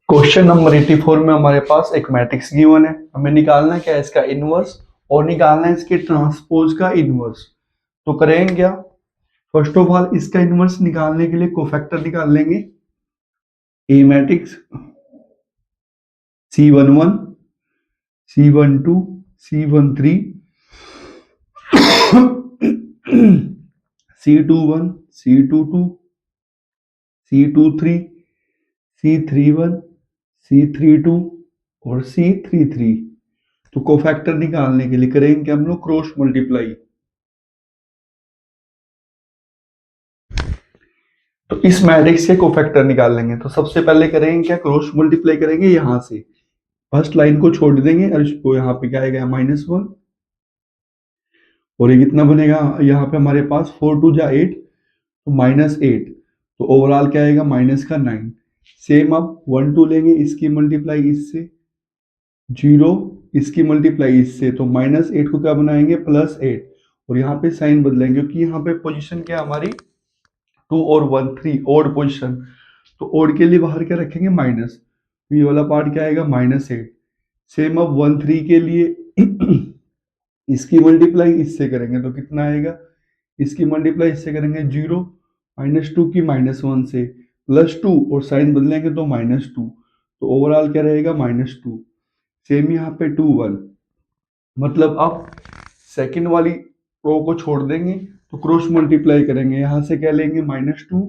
Question number 84 में हमारे पास एक मैट्रिक्स गिवन है। हमें निकालना है क्या है इसका इनवर्स और निकालना है इसके ट्रांसपोज का इनवर्स। तो करेंगे क्या, फर्स्ट ऑफ ऑल इसका इनवर्स निकालने के लिए कोफैक्टर निकाल लेंगे। ए matrix C11 C12 C13 C21 C22 C23 C31 C32 और C33। तो कोफैक्टर निकालने के लिए करेंगे हम लोग क्रॉस मल्टीप्लाई। तो इस मैट्रिक्स के कोफैक्टर निकाल लेंगे। तो सबसे पहले करेंगे क्या, क्रॉस मल्टीप्लाई करेंगे यहां से, फर्स्ट लाइन को छोड़ देंगे और इसको यहाँ पे क्या आएगा -1 और ये कितना बनेगा यहाँ पे हमारे पास 4 2 जा 8 तो -8। तो ओवरऑल क्या आएगा -9। सेम अब 1 2 लेंगे, इसकी मल्टीप्लाई इससे, 0 इसकी मल्टीप्लाई इससे, तो -8 को क्या बनाएंगे +8 और यहाँ पे साइन बदलेंगे क्योंकि यहाँ पे पोजीशन क्या हमारी 2 और 1 3 ओड पोजीशन। तो ओड के लिए बाहर क्या रखेंगे माइनस, तो ये वाला पार्ट क्या आएगा -8। सेम अब 1 3 के लिए इसकी मल्टीप्लाई इससे करेंगे तो कितना आएगा, इसकी मल्टीप्लाई इससे करेंगे 0 -2 की -1 से +2 और साइन बदलेंगे तो -2, तो ओवरऑल क्या रहेगा -2। सेम यहाँ पे 2 1, मतलब अब सेकंड वाली रो को छोड़ देंगे तो क्रॉस मल्टीप्लाई करेंगे, यहां से क्या लेंगे -2,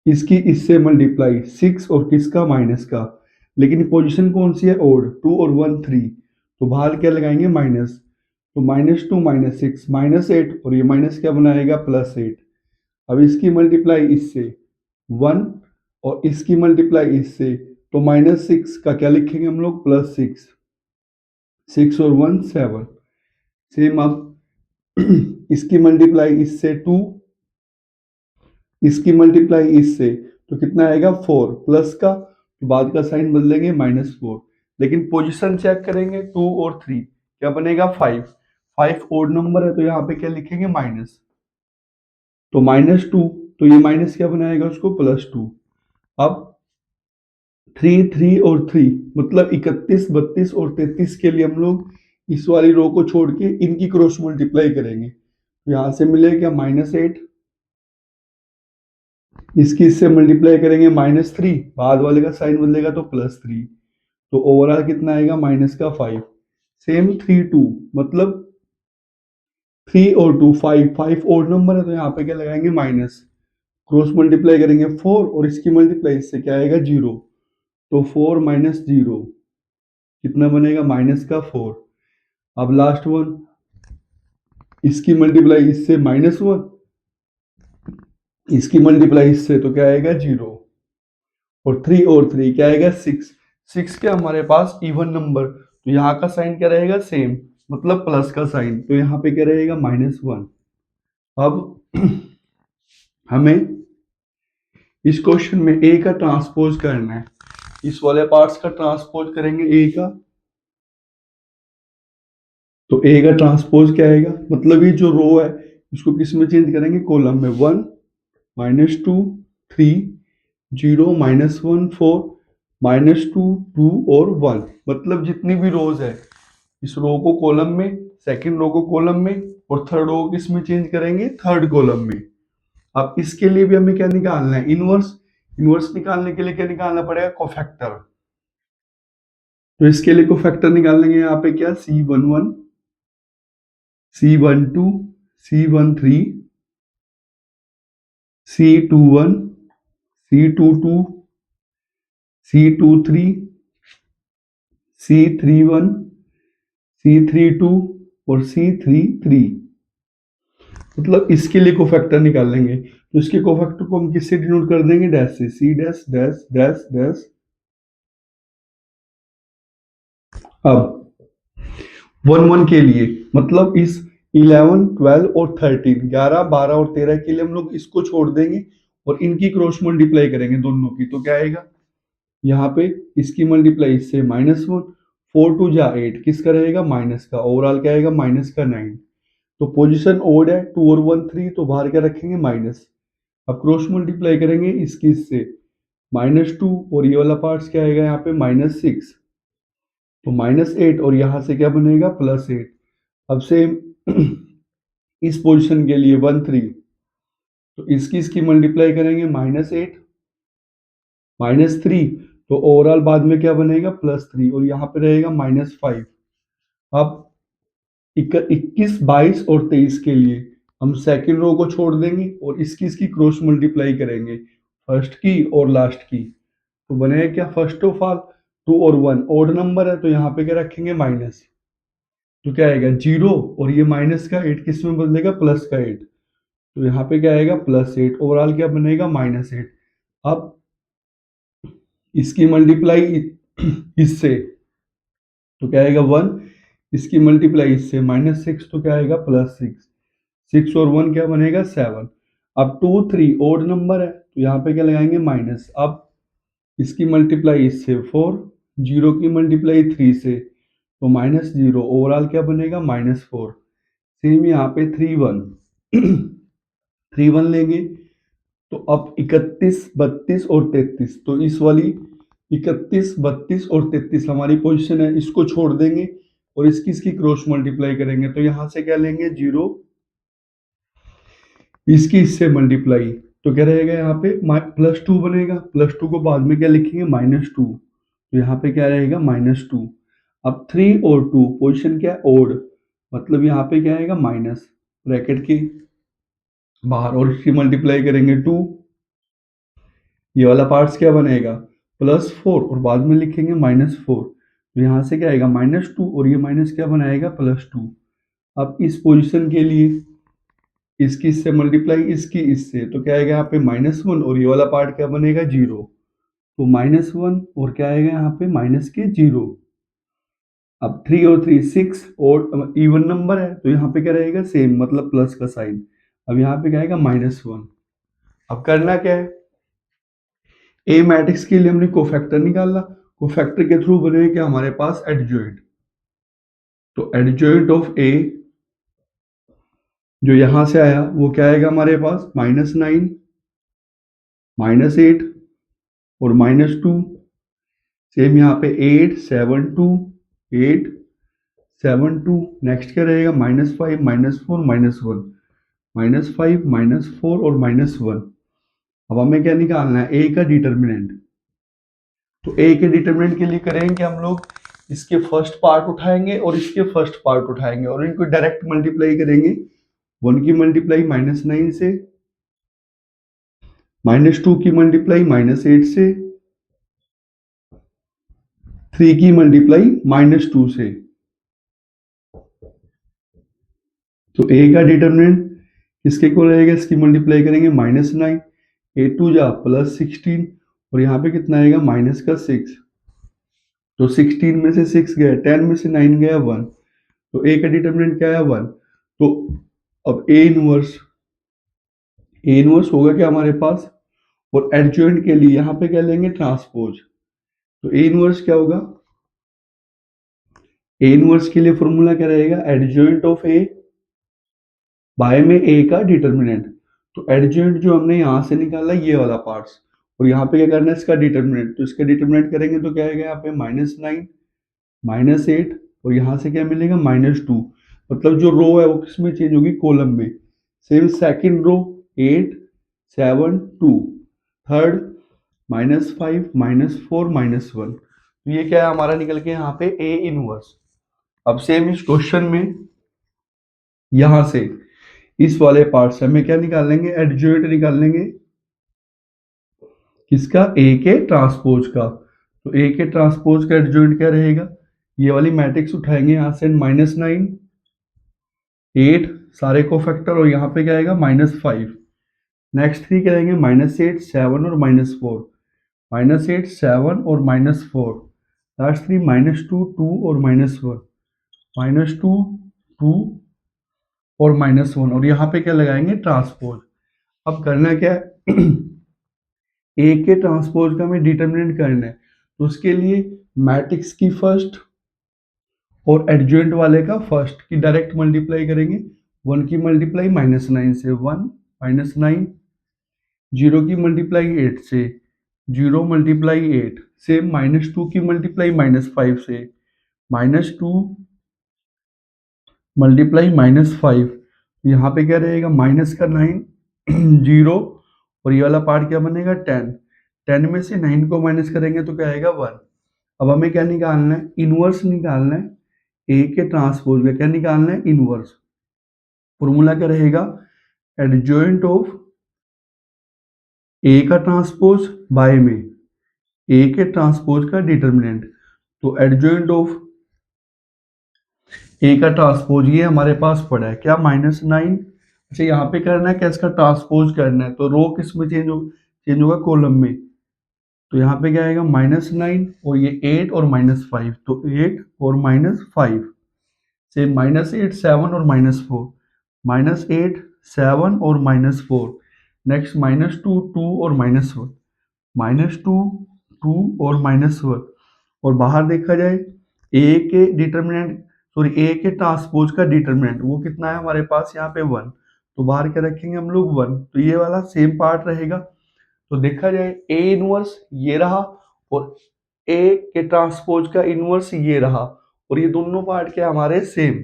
इसकी इससे मल्टीप्लाई 6 और किसका माइनस का, लेकिन पोजीशन कौन सी है ओड, 2 और 1 3, तो बाहर क्या लगाएंगे माइनस, तो -2 -6 -8 और ये माइनस क्या बनाएगा +8। अब इसकी मल्टीप्लाई इससे 1 और इसकी मल्टीप्लाई इससे, तो -6 का क्या लिखेंगे हम लोग +6, 6 और 1 7। सेम अब इसकी मल्टीप्लाई इससे 2, इसकी मल्टीप्लाई इससे, तो कितना आएगा 4 प्लस का, तो बाद का साइन बदलेंगे -4, लेकिन पोजीशन चेक करेंगे 2 और 3 क्या बनेगा 5। 5 ओड नंबर है तो यहाँ पे क्या लिखेंगे माइनस, तो -2, तो ये माइनस क्या बनाएगा उसको +2। अब 3 3 और 3 मतलब 31 32 और 33 के लिए हम लोग इस वाली रो को छोड़ के इनकी क्रॉस मल्टीप्लाई करेंगे, तो यहाँ से मिलेगा -8, इसकी इससे मल्टीप्लाई करेंगे -3, बाद वाले का साइन बदलेगा तो +3, तो ओवरऑल कितना आएगा -5। सेम 3 2 मतलब 3 और 2 5 5 ओड नंबर है तो यहाँ पे क्या लगाएंगे माइनस, क्रॉस मल्टीप्लाई करेंगे 4 और इसकी मल्टीप्लाई इससे क्या आएगा 0, तो 4 -0 कितना बनेगा -4। अब लास्ट वन, इसकी मल्टीप्लाई इससे -1, इसकी मल्टीप्लाई इससे तो क्या आएगा 0 और 3 और 3 क्या आएगा 6। 6 क्या हमारे पास इवन नंबर, तो यहाँ का साइन क्या रहेगा सेम, मतलब प्लस का साइन, तो यहाँ पे क्या रहेगा -1। अब हमें इस क्वेश्चन में ए का ट्रांसपोज करना है, इस वाले पार्ट्स का ट्रांसपोज करेंगे ए का, तो ए का ट्रांसपोज क्या आएगा, मतलब ये जो रो है इसको किस में चेंज करेंगे कॉलम में, 1 -2 3 0 -1 4 -2 2 और 1, मतलब जितनी भी रोज है इस रो को कॉलम में, सेकंड रो को कॉलम में और थर्ड रो को किस में चेंज करेंगे थर्ड कॉलम में। अब इसके लिए भी हमें क्या निकालना है इनवर्स, इनवर्स निकालने के लिए क्या निकालना पड़ेगा कोफैक्टर, तो इसके लिए कोफैक्टर निकाल लेंगे यहाँ पे क्या C11 C12 C13 C21 C22 C23 C31 C32 और C33, मतलब इसके लिए कोफैक्टर निकाल लेंगे, तो इसके कोफैक्टर को हम किससे डिनोट कर देंगे डैश से, C dash dash dash dash. अब 1 1 के लिए मतलब इस 11 12 और 13 11 12 और 13 के लिए हम लोग इसको छोड़ देंगे और इनकी क्रॉस मल्टीप्लाई करेंगे दोनों की, तो क्या आएगा यहाँ पे इसकी मल्टीप्लाई इससे -1 4 2 जा 8 किसका रहेगा माइनस का, ओवरऑल क्या आएगा -9। तो पोजीशन ओड है 2 और 1 3, तो बाहर क्या रखेंगे माइनस। अब क्रॉस मल्टीप्लाई करेंगे इसकी इससे, -2 और ये वाला पार्ट्स क्या आएगा यहाँ पे -6, तो -8 और यहाँ से क्या बनेगा +8। अब सेम इस पोजीशन के लिए 1 3, तो इसकी मल्टीप्लाई करेंगे -8 -3, तो ओवरऑल बाद में क्या बनेगा +3 और यहाँ पे रहेगा -5। अब 21 22 और 23 के लिए हम सेकंड रो को छोड़ देंगे और इसकी क्रॉस मल्टीप्लाई करेंगे फर्स्ट की और लास्ट की, तो बनेगा क्या फर्स्ट ऑफ ऑल 2 और 1 ओड नंबर है, तो यहाँ पे क्या रखेंगे माइनस, तो क्या आएगा 0 और ये माइनस का 8 किस में बदलेगा प्लस का 8, तो यहाँ पे क्या आएगा +8, ओवरऑल क्या बनेगा -8। अब इसकी मल्टीप्लाई इससे तो क्या आएगा 1, इसकी मल्टीप्लाई इससे -6, तो क्या आएगा +6, 6 और 1 क्या बनेगा 7। अब 2 3 ओड नंबर है, तो यहाँ पे क्या लगाएंगे माइनस। अब इसकी मल्टीप्लाई इससे 4, 0 की मल्टीप्लाई 3 से, तो -0, ओवरऑल क्या बनेगा -4। सेम यहाँ पे 3 1 3 1 लेंगे, तो अब 31 32 और 33, तो इस वाली 31 32 और 33 हमारी पोजीशन है, इसको छोड़ देंगे और इसकी क्रॉस मल्टीप्लाई करेंगे, तो यहाँ से क्या लेंगे 0, इसकी इससे मल्टीप्लाई, तो क्या रहेगा यहाँ पे +2 बनेगा, +2 को बाद में क्या लिखेंगे -2, तो यहाँ पे क्या रहेगा -2। अब 3 और 2 पोजीशन क्या है ओड, मतलब यहाँ पे क्या आएगा माइनस ब्रैकेट के बाहर और इसकी मल्टीप्लाई करेंगे 2, ये वाला पार्ट्स क्या बनेगा +4 और बाद में लिखेंगे -4, तो यहाँ से क्या आएगा -2 और ये माइनस क्या बनाएगा +2। अब इस पोजीशन के लिए इसकी इससे मल्टीप्लाई इसकी इससे, तो क्या आएगा यहाँ पे -1 और ये वाला पार्ट क्या बनेगा 0, तो -1 और क्या आएगा यहाँ पे माइनस के 0। अब 3 और 3 6 और इवन नंबर है, तो यहाँ पे क्या रहेगा सेम, मतलब प्लस का साइन। अब यहाँ पे क्या आएगा -1। अब करना क्या है, ए मैट्रिक्स के लिए हमने कोफैक्टर निकाला, कोफैक्टर के थ्रू बनेगा क्या हमारे पास एडजॉइंट, तो एडजॉइंट ऑफ ए जो यहां से आया वो क्या आएगा हमारे पास -9 -8 और -2, सेम यहाँ पे 8 7 2 8 7 2, नेक्स्ट क्या रहेगा -5 -4 -1 -5 -4 और -1। अब हमें क्या निकालना है ए का डिटर्मिनेंट, तो ए के डिटर्मिनेंट के लिए करेंगे हम लोग इसके फर्स्ट पार्ट उठाएंगे और इसके फर्स्ट पार्ट उठाएंगे और इनको डायरेक्ट मल्टीप्लाई करेंगे, 1 की मल्टीप्लाई -9 से, -2 की मल्टीप्लाई -8 से, 3 की मल्टीप्लाई -2 से। तो ए का डिटर्मिनेंट किसके इक्वल रहेगा, इसकी मल्टीप्लाई करेंगे -9, 8 2 जा +16 और यहाँ पे कितना आएगा माइनस का 6, तो 16 में से 6 गया, 10 में से 9 गया 1, तो ए का डिटर्मिनेंट क्या है 1। तो अब ए इनवर्स होगा क्या हमारे पास, और एडजॉइंट के लिए यहाँ पे क्या लेंगे ट्रांसपोज, तो ए इनवर्स क्या होगा, ए इनवर्स के लिए फॉर्मूला क्या रहेगा एडजॉइंट ऑफ ए बाय में ए का डिटर्मिनेंट, तो एडजॉइंट जो हमने यहाँ से निकाला ये वाला पार्ट्स और यहाँ पे क्या करना है इसका डिटर्मिनेंट, तो इसका डिटर्मिनेंट करेंगे तो क्या आएगा यहाँ पे -9 -8 और यहाँ से क्या मिलेगा -2, मतलब जो रो है वो किसमें चेंज होगी कॉलम में। सेम सेकंड रो 8 7 2, थर्ड -5 -4 -1, तो ये क्या है हमारा निकल के यहाँ पे ए इनवर्स। अब सेम इस क्वेश्चन में यहां से इस वाले पार्ट से हमें क्या निकाल लेंगे एडजॉइंट निकाल लेंगे किसका ए के ट्रांसपोज का, तो ए के ट्रांसपोज का एडजॉइंट क्या रहेगा, ये वाली मैट्रिक्स उठाएंगे यहाँ से -9 8 सारे को फैक्टर और यहाँ पे क्या आएगा -5, नेक्स्ट 3 क्या आएंगे -8 7 और -4, -8 7 और -4, लास्ट 3 -2 2 और -1 -2 2 और -1 और यहाँ पे क्या लगाएंगे ट्रांसपोज। अब करना क्या है ए के ट्रांसपोज का हमें डिटर्मिनेंट करना है, तो उसके लिए मैट्रिक्स की फर्स्ट और एडजॉइंट वाले का फर्स्ट की डायरेक्ट मल्टीप्लाई करेंगे, 1 की मल्टीप्लाई -9 से 1 -9, 0 की मल्टीप्लाई 8 से 0 मल्टीप्लाई 8, सेम -2 की मल्टीप्लाई -5 से, -2 मल्टीप्लाई -5, यहाँ पे क्या रहेगा माइनस का 9, 0, और ये वाला पार्ट क्या बनेगा 10, 10 में से 9 को माइनस करेंगे तो क्या आएगा 1। अब हमें क्या निकालना है, इनवर्स निकालना है ए के ट्रांसपोज का, क्या निकालना है इनवर्स। फॉर्मूला क्या रहेगा, एडजॉइंट ऑफ ए का ट्रांसपोज बाय में ए के ट्रांसपोज का डिटर्मिनेंट। तो एडजॉइंट ऑफ ए का ट्रांसपोज ये हमारे पास पड़ा है क्या -9। अच्छा यहाँ पे करना है क्या, इसका ट्रांसपोज करना है, तो रो किस में चेंज होगा कॉलम में। तो यहाँ पे क्या आएगा -9 और ये 8 और -5, तो 8 और -5 से -8 7 और -4, -8 7 और -4, नेक्स्ट -2 2 और -1, -2 2 और -1, और बाहर देखा जाए ए के डिटर्मिनेंट, सॉरी ए के ट्रांसपोज का डिटर्मिनेंट वो कितना है हमारे पास यहाँ पे 1, तो बाहर क्या रखेंगे हम लोग 1, तो ये वाला सेम पार्ट रहेगा। तो देखा जाए ए इनवर्स ये रहा और ए के ट्रांसपोज का इनवर्स ये रहा, और ये दोनों पार्ट क्या हमारे सेम,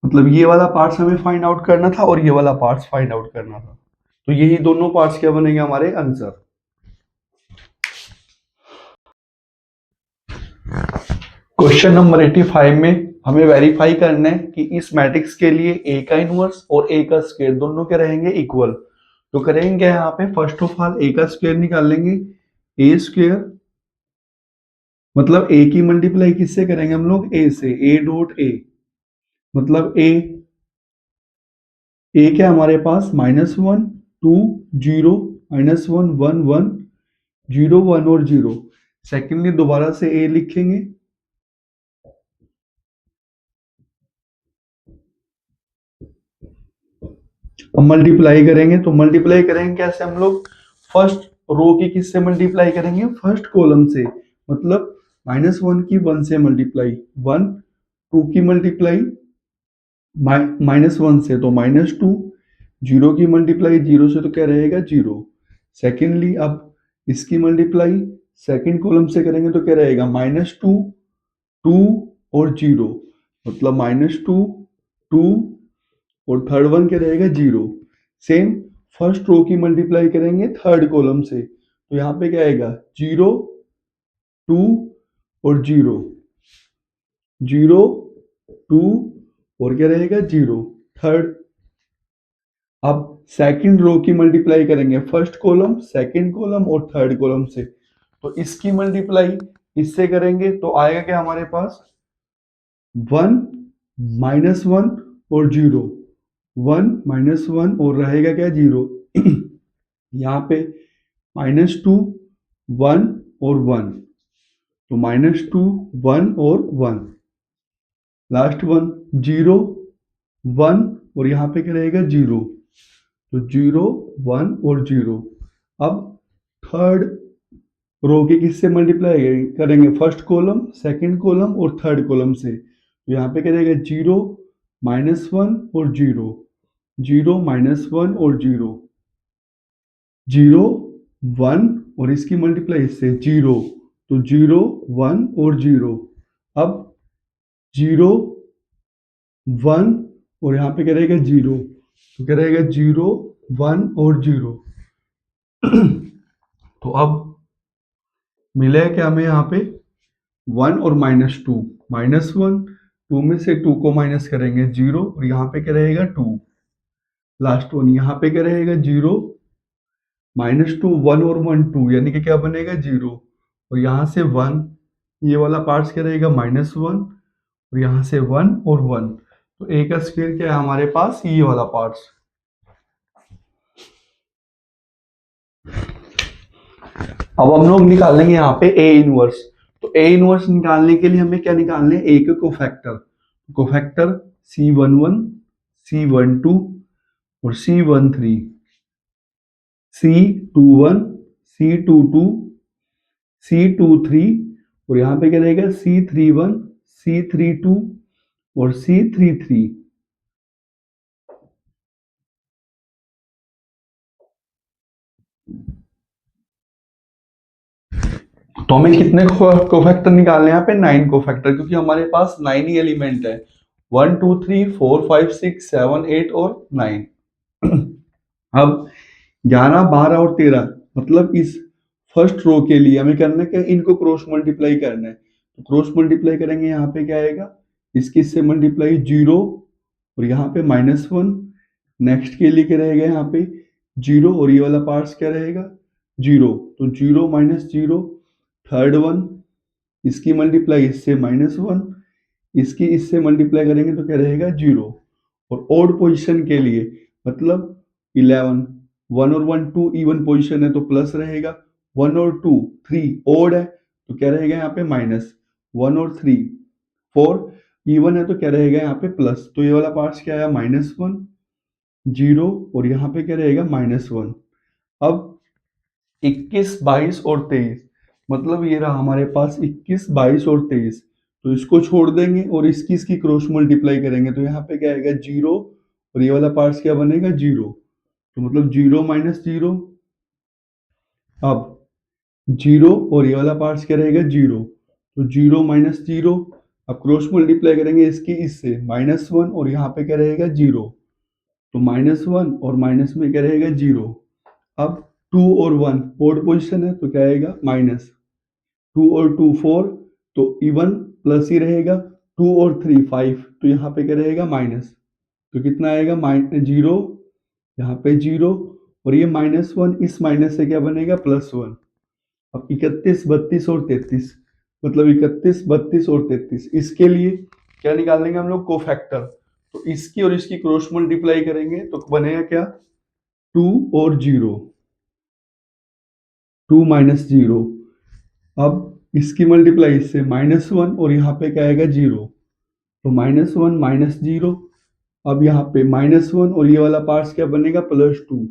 मतलब ये वाला पार्ट्स हमें फाइंड आउट करना था और ये वाला पार्ट्स फाइंड आउट करना था, तो यही दोनों पार्ट्स क्या बनेंगे हमारे आंसर। क्वेश्चन नंबर 85 में हमें वेरीफाई करना है कि इस मैट्रिक्स के लिए ए का इनवर्स और ए का स्क्वायर दोनों के रहेंगे इक्वल। तो करेंगे यहाँ पे फर्स्ट ऑफ ऑल ए का स्क्वायर निकाल लेंगे, ए स्क्वायर मतलब ए की मल्टीप्लाई किससे करेंगे हम लोग, ए से, ए डॉट ए मतलब ए क्या हमारे पास -1 2 0 -1 1 1 0 1 और 0, सेकेंडली दोबारा से ए लिखेंगे, अब मल्टीप्लाई करेंगे, तो मल्टीप्लाई करेंगे कैसे हम लोग, फर्स्ट रो की किससे मल्टीप्लाई करेंगे, फर्स्ट कॉलम से, मतलब -1 की 1 से मल्टीप्लाई 1, 2 की मल्टीप्लाई -1 से तो -2, 0 की मल्टीप्लाई 0 से तो क्या रहेगा 0, सेकेंडली अब इसकी मल्टीप्लाई सेकेंड कॉलम से करेंगे तो क्या रहेगा -2 2 और 0, मतलब -2 2 और थर्ड वन क्या रहेगा 0, सेम फर्स्ट रो की मल्टीप्लाई करेंगे थर्ड कॉलम से, तो यहाँ पे क्या आएगा 0 2 और 0 0 2 और क्या रहेगा 0 थर्ड। अब सेकंड रो की मल्टीप्लाई करेंगे फर्स्ट कॉलम सेकंड कॉलम और थर्ड कॉलम से, तो इसकी मल्टीप्लाई इससे करेंगे तो आएगा क्या हमारे पास 1 -1 और 0, 1 -1 और रहेगा क्या 0, यहाँ पे -2 1 और 1, तो -2 1 और 1, लास्ट वन 0 1 और यहाँ पे क्या रहेगा 0, तो 0 1 और 0। अब थर्ड रो के किससे मल्टीप्लाई करेंगे, फर्स्ट कॉलम सेकंड कॉलम और थर्ड कॉलम से, तो यहाँ पे क्या रहेगा 0 -1 और 0 0 -1 और 0 0 1 और इसकी मल्टीप्लाई इससे 0, तो 0 1 और 0। अब 0 1 और यहाँ पे क्या रहेगा 0, तो क्या रहेगा 0 1 और 0। तो अब मिले क्या हमें यहाँ पे 1 और -2, -1 2 में से 2 को माइनस करेंगे 0 और यहाँ पे क्या रहेगा 2, लास्ट वन यहाँ पे क्या रहेगा 0 -2 1 और 1 2, यानी कि क्या बनेगा 0, और यहाँ से 1, ये वाला पार्ट्स क्या रहेगा -1 और यहाँ से 1 और 1, तो ए का स्क्वायर क्या है हमारे पास ये वाला पार्ट्स। अब हम लोग निकालेंगे यहाँ पे ए इनवर्स, तो ए इनवर्स निकालने के लिए हमें क्या निकालने हैं, ए के कोफैक्टर, कोफैक्टर C11 C12 और C13, C21 C22 C23 और यहाँ पे क्या रहेगा C31 C32 और C33। तो हमें कितने कोफैक्टर निकालने हैं यहाँ पे 9 कोफैक्टर, क्योंकि हमारे पास 9 ही एलिमेंट है। 1 2 3 4 5 6 7 8 और 9। अब 11 12 और 13, मतलब इस फर्स्ट रो के लिए हमें करना है क्या, इनको क्रॉस मल्टीप्लाई करना है। तो क्रॉस मल्टीप्लाई करेंगे, यहाँ पे क्या आएगा, इसकी इससे मल्टीप्लाई 0 और यहाँ पे -1। नेक्स्ट के लिए क्या रहेगा, यहाँ पे 0 और ये वाला पार्ट्स क्या रहेगा 0, तो 0 -0। थर्ड वन, इसकी मल्टीप्लाई इससे -1, इसकी इससे मल्टीप्लाई करेंगे तो क्या रहेगा 0। और ओड पोजीशन के लिए मतलब 11, 1 और 1 2 इवन पोजीशन है तो प्लस रहेगा, 1 और 2 3 ओड है तो क्या रहेगा यहाँ पे माइनस, 1 और 3 4 इवन है तो क्या रहेगा यहाँ पे प्लस। तो ये वाला पार्ट्स क्या आया -1 0 और यहाँ पे क्या रहेगा -1। अब 21 22 और 23, मतलब ये रहा हमारे पास 21 22 और 23, तो इसको छोड़ देंगे और इसकी क्रॉस मल्टीप्लाई करेंगे तो यहाँ पे क्या आएगा 0 और ये वाला पार्ट्स क्या बनेगा 0, तो मतलब 0 -0। अब 0 और ये वाला पार्ट्स क्या रहेगा 0, तो 0 -0। अब क्रॉस मल्टीप्लाई करेंगे इसकी इससे -1 और यहाँ पे क्या रहेगा 0, तो -1 और माइनस में क्या रहेगा 0। अब 2 और 1 ओड पोजिशन है तो क्या आएगा माइनस, 2 और 2 4 तो इवन प्लस ही रहेगा, 2 और 3 5 तो यहाँ पे क्या रहेगा माइनस, तो कितना आएगा -0, यहाँ पे 0 और ये -1, इस माइनस से क्या बनेगा +1। अब 31 32 और 33, मतलब 31 32 और 33, इसके लिए क्या निकाल लेंगे हम लोग कोफैक्टर, तो इसकी और इसकी क्रॉस मल्टीप्लाई करेंगे तो बनेगा क्या 2 और 0, 2 -0। अब इसकी मल्टीप्लाई इससे -1 और यहाँ पे क्या आएगा 0, तो -1 -0। अब यहाँ पे -1 और ये वाला पार्ट्स क्या बनेगा +2,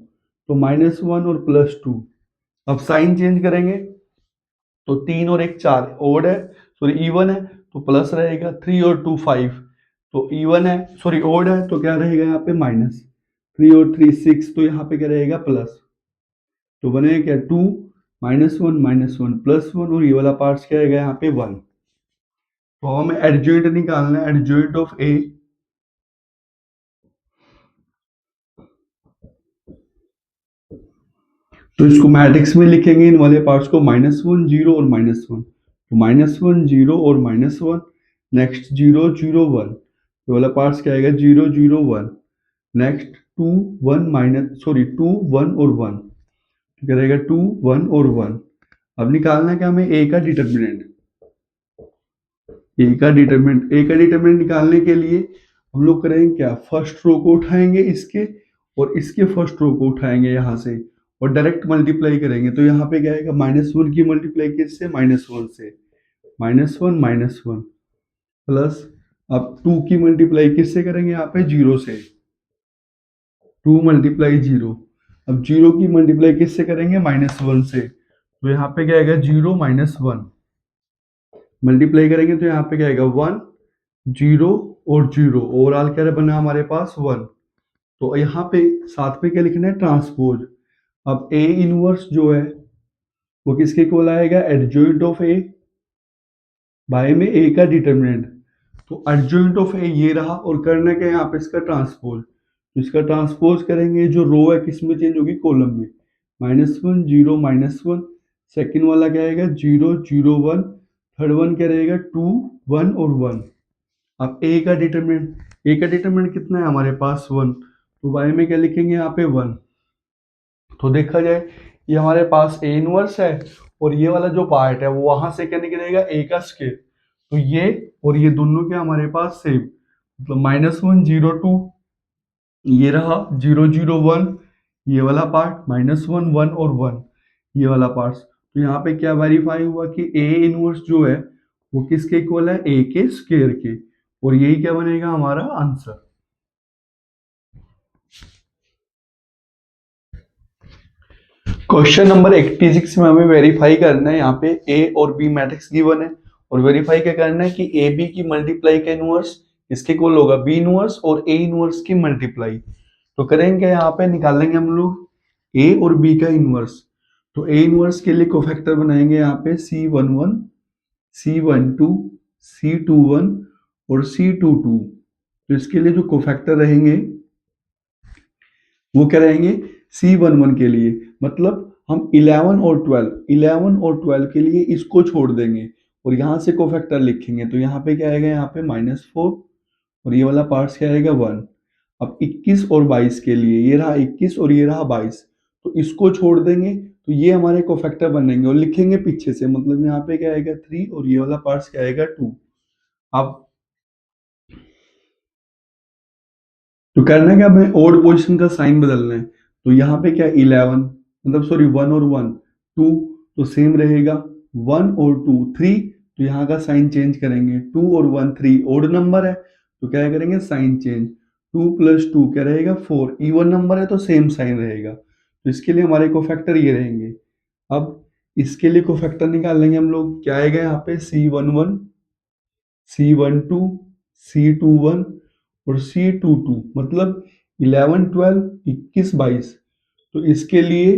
तो -1 और +2। अब साइन चेंज करेंगे तो 3 और 1 4 ओड है, सॉरी इवन है तो प्लस रहेगा, 3 और 2 5 तो इवन है, सॉरी ओड है तो क्या रहेगा यहाँ पे माइनस, 3 और 3 6 तो यहाँ पे क्या रहेगा प्लस, तो बनेगा क्या 2 -1 +1 और ये वाला पार्ट्स क्या आएगा यहाँ पे 1। तो हमें एडजॉइंट निकालना है, एडजॉइंट ऑफ ए। तो इसको मैट्रिक्स में लिखेंगे इन वाले पार्ट्स को -1 0 और -1, तो -1 0 और -1। नेक्स्ट 0 0 1, तो वाला पार्ट्स क्या आएगा 0 0 1। नेक्स्ट 2 1 2 1 और 1, तो क्या रहेगा 2 1 और 1। अब निकालना है क्या हमें ए का डिटर्मिनेंट, ए का डिटर्मिनेंट निकालने के लिए हम लोग करेंगे क्या, फर्स्ट रो को उठाएंगे इसके और इसके फर्स्ट रो को उठाएंगे यहाँ से और डायरेक्ट मल्टीप्लाई करेंगे, तो यहाँ पे क्या आएगा -1 की मल्टीप्लाई किससे -1 से, -1 प्लस, अब 2 की मल्टीप्लाई किससे करेंगे यहाँ पे 0 से, 2 × 0। अब 0 की मल्टीप्लाई किससे करेंगे -1 से, तो यहाँ पे क्या आएगा 0 -1 मल्टीप्लाई करेंगे तो यहाँ पे क्या आएगा 1 0 और 0, ओवरऑल क्या बना हमारे पास 1। तो यहाँ पे साथ में क्या लिखना है ट्रांसपोज। अब ए इनवर्स जो है वो किसके इक्वल आएगा, एडजॉइंट ऑफ ए बाय में ए का डिटर्मिनेंट, तो एडजॉइंट ऑफ ए ये रहा और करना क्या यहाँ पे इसका ट्रांसपोज, तो इसका ट्रांसपोज करेंगे, जो रो है किस में चेंज होगी कॉलम में, -1 0 -1। सेकेंड वाला क्या आएगा 0 0 1, थर्ड वन क्या रहेगा 2 1 और 1। अब ए का डिटरमिनेंट कितना है हमारे पास 1, तो वाई में क्या लिखेंगे यहाँ पे 1। तो देखा जाए ये हमारे पास ए इनवर्स है और ये वाला जो पार्ट है वो वहां से क्या निकलेगा ए का स्केयर, तो ये और ये दोनों क्या हमारे पास सेम, मतलब -1 0 2, ये रहा 0 0 1, ये वाला पार्ट -1 1 और 1 ये वाला पार्ट। तो यहाँ पे क्या वेरीफाई हुआ कि ए इनवर्स जो है वो किसके इक्वल है, ए के स्केयर के, और यही क्या बनेगा हमारा आंसर। क्वेश्चन नंबर 86 में हमें वेरीफाई करना है, यहाँ पे ए और बी मैट्रिक्स गिवन है और वेरीफाई क्या करना है कि ए बी की मल्टीप्लाई का इनवर्स इसके इक्वल होगा बी इनवर्स और ए इनवर्स की मल्टीप्लाई। तो करेंगे यहाँ पे निकालेंगे हम लोग ए और बी का इनवर्स। तो ए इनवर्स के लिए कोफैक्टर बनाएंगे यहाँ पे C11, C12, C21 और C22। तो इसके लिए जो कोफैक्टर रहेंगे वो क्या रहेंगे, C11 के लिए मतलब हम 11 और 12 के लिए इसको छोड़ देंगे और यहाँ से कोफैक्टर लिखेंगे। तो यहाँ पे क्या आएगा, यहाँ पे -4 और ये वाला पार्ट्स क्या आएगा 1। अब 21 और 22 के लिए, ये रहा 21 और ये रहा 22, तो इसको छोड़ देंगे तो ये हमारे कोफैक्टर बनेंगे और लिखेंगे पीछे से, मतलब यहाँ पे क्या आएगा 3 और ये वाला पार्ट्स क्या आएगा 2। अब तो करना है क्या, हमें ओड पोजीशन का साइन बदलना है। तो यहाँ पे क्या 11 मतलब सॉरी 1 और 1 2, तो सेम रहेगा 1 और 2 3, तो यहाँ का साइन चेंज करेंगे। 2 और 1 3 ओड नंबर है तो क्या करेंगे साइन चेंज। 2 + 2 क्या रहेगा 4, इवन नंबर है तो सेम साइन रहेगा। तो इसके लिए हमारे कोफैक्टर ये रहेंगे। अब इसके लिए कोफैक्टर निकाल लेंगे हम लोग, क्या आएगा यहाँ पे C11, C12, C21 और C22 मतलब 11 12 21 22। तो इसके लिए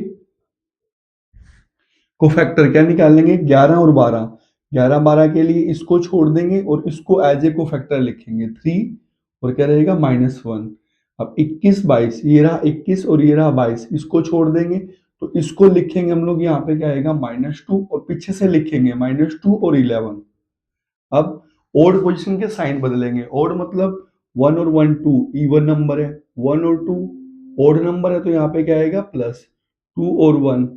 कोफैक्टर क्या निकाल लेंगे 11 और 12। 11 12 के लिए इसको छोड़ देंगे और इसको एज ए कोफैक्टर लिखेंगे 3 और क्या रहेगा -1। अब 21 22, ये रहा 21 और ये रहा 22, इसको छोड़ देंगे तो इसको लिखेंगे हम लोग यहाँ पे क्या आएगा -2 और पीछे से लिखेंगे -2 और 11। अब ओड पोजीशन के साइन बदलेंगे। ओड मतलब 1 और 1 2 इवन नंबर है, 1 और 2 ओड नंबर है तो यहाँ पे क्या आएगा प्लस, 2 और 1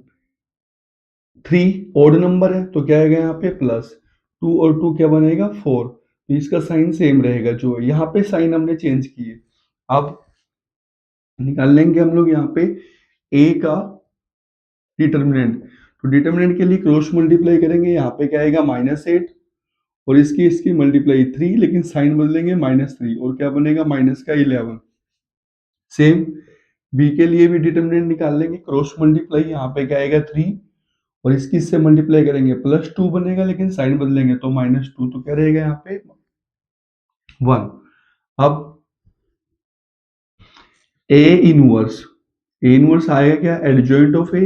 3 ओड नंबर है तो क्या आएगा यहाँ पे प्लस, 2 और 2 क्या बनेगा 4। तो इसका साइन सेम रहेगा, जो यहाँ पे साइन हमने चेंज किए। अब निकाल लेंगे हम लोग यहाँ पे ए का डिटर्मिनेंट। तो डिटर्मिनेंट के लिए क्रॉस मल्टीप्लाई करेंगे, यहाँ पे क्या आएगा -8 और इसकी मल्टीप्लाई 3, लेकिन साइन बदलेंगे -3 और क्या बनेगा -11। सेम बी के लिए भी डिटर्मिनेंट निकाल लेंगे, क्रॉस मल्टीप्लाई, यहाँ पे क्या आएगा 3 और इससे मल्टीप्लाई करेंगे +2 बनेगा, लेकिन साइन बदलेंगे तो -2, तो क्या रहेगा यहाँ पे 1। अब ए इनवर्स आएगा क्या, एडजॉइंट ऑफ ए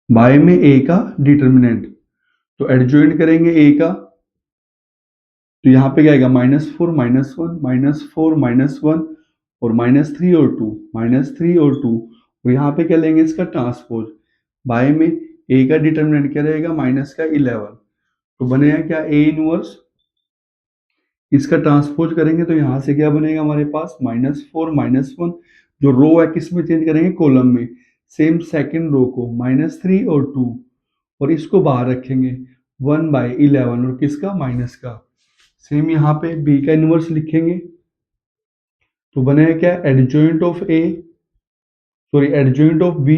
बाय में ए का डिटर्मिनेंट। तो एडजॉइंट करेंगे ए का तो यहाँ पे क्या आएगा -4 -1 -4 -1 और -3 और 2 -3 और 2 और यहाँ पे क्या लेंगे इसका ट्रांसपोज। बाय में ए का डिटर्मिनेंट क्या रहेगा -11, तो बनेगा क्या ए इनवर्स, इसका ट्रांसपोज करेंगे तो यहाँ से क्या बनेगा हमारे पास -4 -1, जो रो है किस में चेंज करेंगे कॉलम में, सेम सेकंड रो को -3 और 2 और इसको बाहर रखेंगे 1/11 और किसका माइनस का। सेम यहाँ पे बी का इनवर्स लिखेंगे तो बनेगा क्या adjoint of a sorry adjoint of b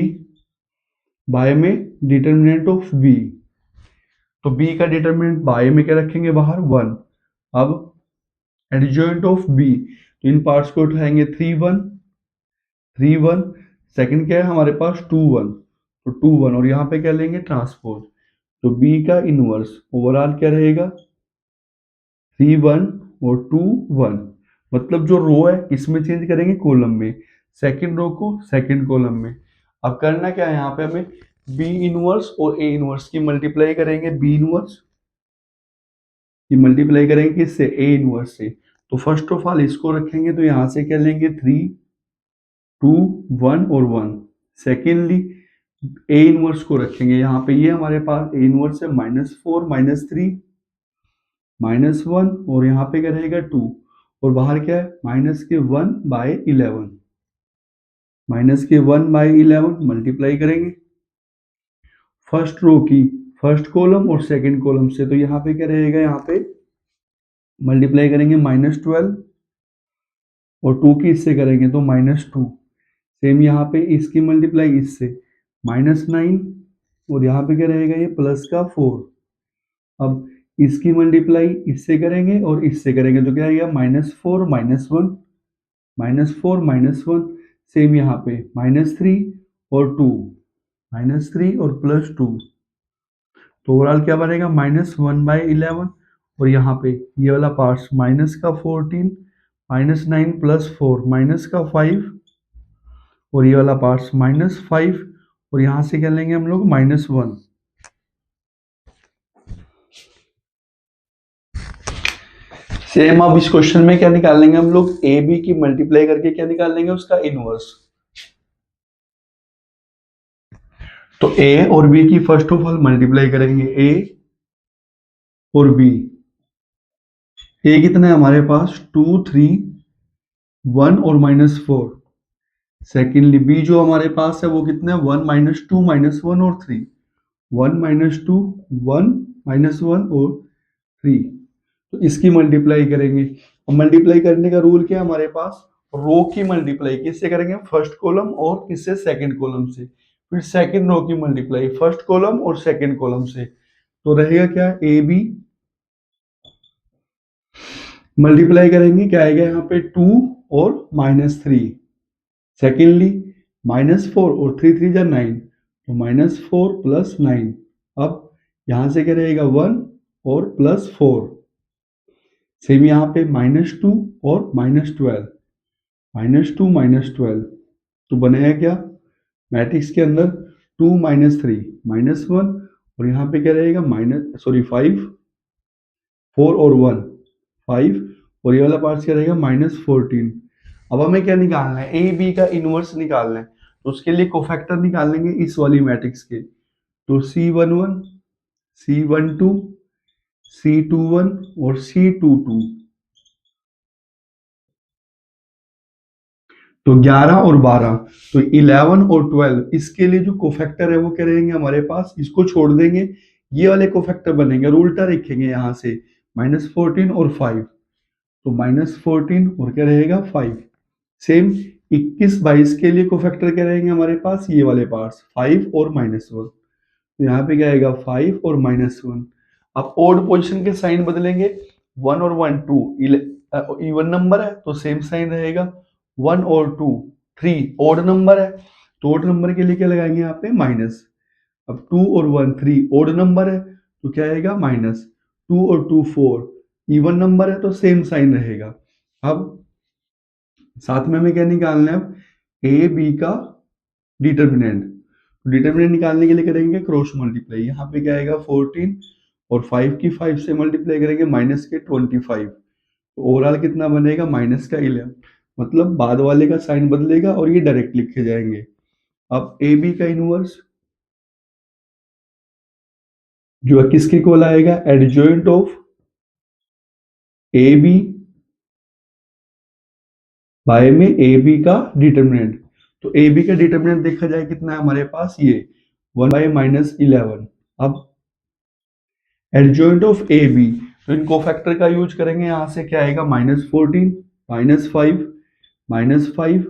by में डिटर्मिनेंट ऑफ बी। तो बी का डिटर्मिनेंट बाय में क्या रखेंगे बाहर 1। अब एडजॉइंट ऑफ बी, तो इन पार्ट्स को उठाएंगे 3 1 3 1, सेकंड क्या है हमारे पास 2 1, तो 2 1 और यहाँ पे क्या लेंगे ट्रांसपोज। तो बी का इनवर्स ओवरऑल क्या रहेगा 3 1 और 2 1, मतलब जो रो है किसमें चेंज करेंगे कॉलम में, सेकंड रो को सेकंड कॉलम में। अब करना क्या है, यहाँ पे हमें बी इनवर्स और ए इनवर्स की मल्टीप्लाई करेंगे। बी इनवर्स की मल्टीप्लाई करेंगे किससे, ए इनवर्स से। तो फर्स्ट ऑफ ऑल इसको रखेंगे तो यहाँ से क्या लेंगे 3 2 1 और 1। सेकेंडली ए इनवर्स को रखेंगे यहाँ पे, ये हमारे पास ए इनवर्स है -4 -3 -1 और यहाँ पे क्या रहेगा 2 और बाहर क्या है -1/11 -1/11 मल्टीप्लाई करेंगे फर्स्ट रो की फर्स्ट कॉलम और सेकंड कॉलम से। तो यहाँ पे क्या रहेगा, यहाँ पे मल्टीप्लाई करेंगे -12 और 2 की इससे करेंगे तो -2। सेम यहाँ पे इसकी मल्टीप्लाई इससे -9 और यहाँ पे क्या रहेगा ये प्लस का 4। अब इसकी मल्टीप्लाई इससे करेंगे और इससे करेंगे तो क्या आएगा -4 -1 -4 -1। सेम यहाँ पे -3 और 2 -3 और +2, तो ओवरऑल क्या बनेगा -1/11 और यहाँ पे ये वाला पार्ट्स -14 -9 + 4 -5 और ये वाला पार्ट -5 और यहां से क्या लेंगे हम लोग -1। सेम अब इस क्वेश्चन में क्या निकाल लेंगे हम लोग, ए बी की मल्टीप्लाई करके क्या निकाल लेंगे, उसका इनवर्स। तो ए और बी की फर्स्ट ऑफ ऑल मल्टीप्लाई करेंगे, ए और बी। ए कितना है हमारे पास 2 3 1 और -4। सेकेंडली बी जो हमारे पास है वो कितना है 1 -2 -1 और 3। 1 -2 1 -1 और 3। तो इसकी मल्टीप्लाई करेंगे। और मल्टीप्लाई करने का रूल क्या है हमारे पास, रो की मल्टीप्लाई किससे करेंगे, फर्स्ट कॉलम और किससे, सेकंड कॉलम से। फिर सेकंड रो की मल्टीप्लाई फर्स्ट कॉलम और सेकंड कॉलम से। तो रहेगा क्या, ए बी मल्टीप्लाई करेंगे, क्या आएगा यहाँ पे 2 और -3। सेकेंडली -4 और 3 3 जा 9, तो -4 + 9। अब यहां से क्या रहेगा 1 और +4। सेम यहाँ पे -2 और -12, -2 -12। तो बनेगा क्या, मैट्रिक्स के अंदर 2 -3 -1 और यहाँ पे क्या रहेगा 5 4 और 1 5 और ये वाला पार्ट क्या रहेगा -14। अब हमें क्या निकालना है, ए बी का इनवर्स निकालना है। तो उसके लिए कोफैक्टर निकाल लेंगे इस वाली मैट्रिक्स के। तो C11 C12 C21 और C22। तो 11 और 12, तो 11 और 12 इसके लिए जो कोफैक्टर है वो क्या रहेंगे हमारे पास, इसको छोड़ देंगे, ये वाले कोफैक्टर बनेंगे और उल्टा लिखेंगे यहाँ से -14 और 5। तो -14 और क्या रहेगा 5। सेम 21 22 के लिए कोफैक्टर क्या रहेंगे हमारे पास, ये वाले पार्ट्स 5 और -1। तो यहाँ पे क्या आएगा 5 और -1। अब ओड पोजीशन के साइन बदलेंगे, 1 और 1 2 इवन नंबर है तो सेम साइन रहेगा। 1 और 2 3 ओड नंबर है, तो ओड नंबर के लिए क्या लगाएंगे यहाँ पे माइनस। अब 2 और 1 3 ओड नंबर है तो क्या आएगा माइनस। 2 और 2 4 इवन नंबर है तो सेम साइन रहेगा। अब साथ में हमें क्या निकालना है, अब ए बी का डिटर्मिनेंट। डिटर्मिनेंट निकालने के लिए करेंगे क्रॉस मल्टीप्लाई, यहाँ पे क्या आएगा 14 और 5 की 5 से मल्टीप्लाई करेंगे माइनस के 25। तो ओवरऑल कितना बनेगा -11। मतलब बाद वाले का साइन बदलेगा और ये डायरेक्ट लिखे जाएंगे। अब ए बी का इनवर्स जो है किसके इक्वल आएगा, adjoint of a b by में ए बी का डिटर्मिनेंट। तो ए बी का डिटर्मिनेंट देखा जाए कितना है हमारे पास, ये 1/-11। अब एडजॉइंट ऑफ ए बी, तो इन कोफैक्टर का यूज करेंगे, यहां से क्या आएगा -14 -5 -5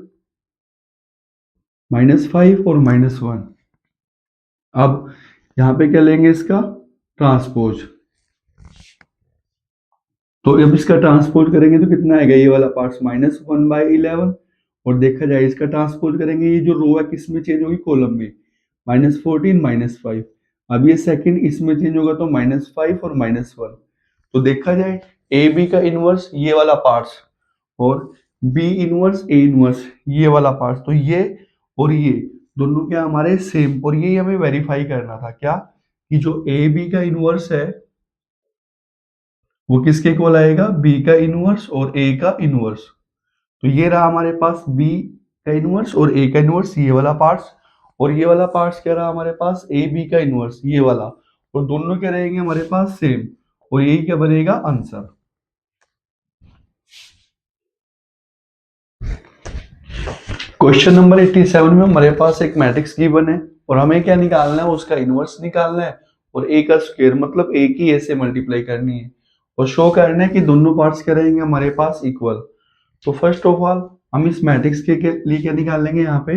-5 और -1। अब यहाँ पे क्या लेंगे इसका ट्रांसपोज। तो अब इसका ट्रांसपोज करेंगे तो कितना आएगा, ये वाला पार्ट -1/11। और देखा जाए इसका ट्रांसपोज करेंगे, ये जो रो है किस में चेंज होगी, कॉलम में, -14 -5। अब ये सेकंड इसमें चेंज होगा तो -5 और -1। तो देखा जाए ए बी का इनवर्स ये वाला पार्ट्स और बी इनवर्स ए इनवर्स ये वाला पार्ट्स, तो ये और ये दोनों क्या हमारे सेम। और ये हमें वेरीफाई करना था क्या, कि जो ए बी का इनवर्स है वो किसके इक्वल आएगा, बी का इनवर्स और ए का इनवर्स। तो ये रहा हमारे पास बी का इनवर्स और ए का इनवर्स ये वाला पार्ट्स, और ये वाला पार्ट्स क्या रहा हमारे पास, ए बी का इनवर्स ये वाला, और दोनों क्या रहेंगे हमारे पास सेम, और यही क्या बनेगा आंसर। क्वेश्चन नंबर 87 में हमारे पास एक मैट्रिक्स गिवन है और हमें क्या निकालना है, उसका इनवर्स निकालना है और ए का स्क्वायर मतलब ए की ए से मल्टीप्लाई करनी है और शो करना है कि दोनों पार्ट्स क्या रहेंगे हमारे पास इक्वल। तो फर्स्ट ऑफ ऑल हम इस मैट्रिक्स के लिए क्या निकाल लेंगे यहाँ पे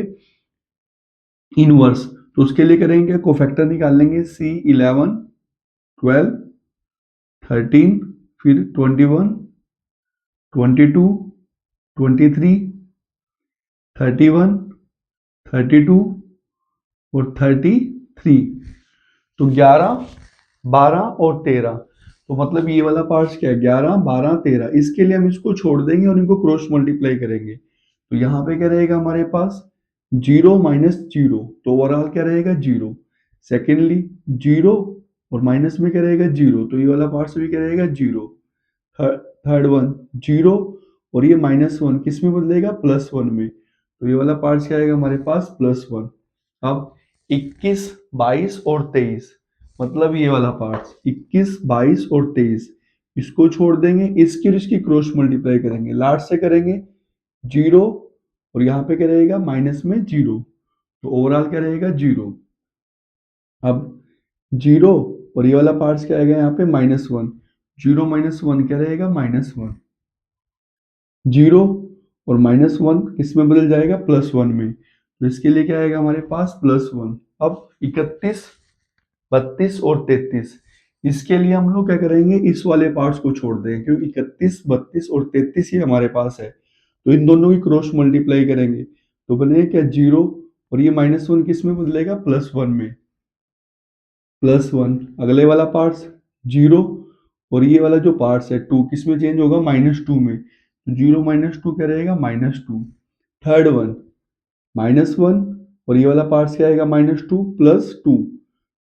इनवर्स। तो उसके लिए करेंगे क्या, कोफैक्टर निकाल लेंगे, C11 12 13 फिर 21 22 23 31 32 और 33। तो 11 12 और 13, तो मतलब ये वाला पार्ट क्या है 11 12 13। इसके लिए हम इसको छोड़ देंगे और इनको क्रॉस मल्टीप्लाई करेंगे। तो यहाँ पे क्या रहेगा हमारे पास जीरो माइनस जीरो, तो ओवरऑल क्या रहेगा जीरो। सेकेंडली जीरो और माइनस में क्या रहेगा जीरो, तो ये वाला पार्ट भी क्या रहेगा जीरो। थर्ड वन जीरो और ये माइनस वन किस में बदलेगा, प्लस वन में, तो ये वाला पार्ट क्या आएगा हमारे पास प्लस वन। अब 21, 22 और 23, मतलब ये वाला पार्ट 21, 22 और 23, इसको छोड़ देंगे, इसकी और इसकी क्रॉस मल्टीप्लाई करेंगे, लास्ट से करेंगे जीरो और यहाँ पे क्या रहेगा माइनस में जीरो, तो ओवरऑल क्या रहेगा जीरो। अब जीरो और ये वाला पार्ट क्या आएगा यहाँ पे minus one, zero minus one क्या रहेगा माइनस वन, जीरो और माइनस वन किस में बदल जाएगा प्लस वन में, तो इसके लिए क्या आएगा हमारे पास प्लस वन। अब 31, 32 और 33, इसके लिए हम लोग क्या करेंगे, इस वाले पार्ट्स को छोड़ देंगे क्योंकि 31, 32 और 33 ही हमारे पास है, तो इन दोनों की क्रॉस मल्टीप्लाई करेंगे तो बनेगा क्या जीरो और ये माइनस वन किस में बदलेगा प्लस वन में, प्लस वन। अगले वाला पार्ट्स जीरो और ये वाला जो पार्ट्स है टू किस में चेंज होगा माइनस टू में, तो जीरो माइनस टू क्या रहेगा minus two. Third one minus one और ये वाला पार्ट्स क्या आएगा माइनस टू प्लस टू,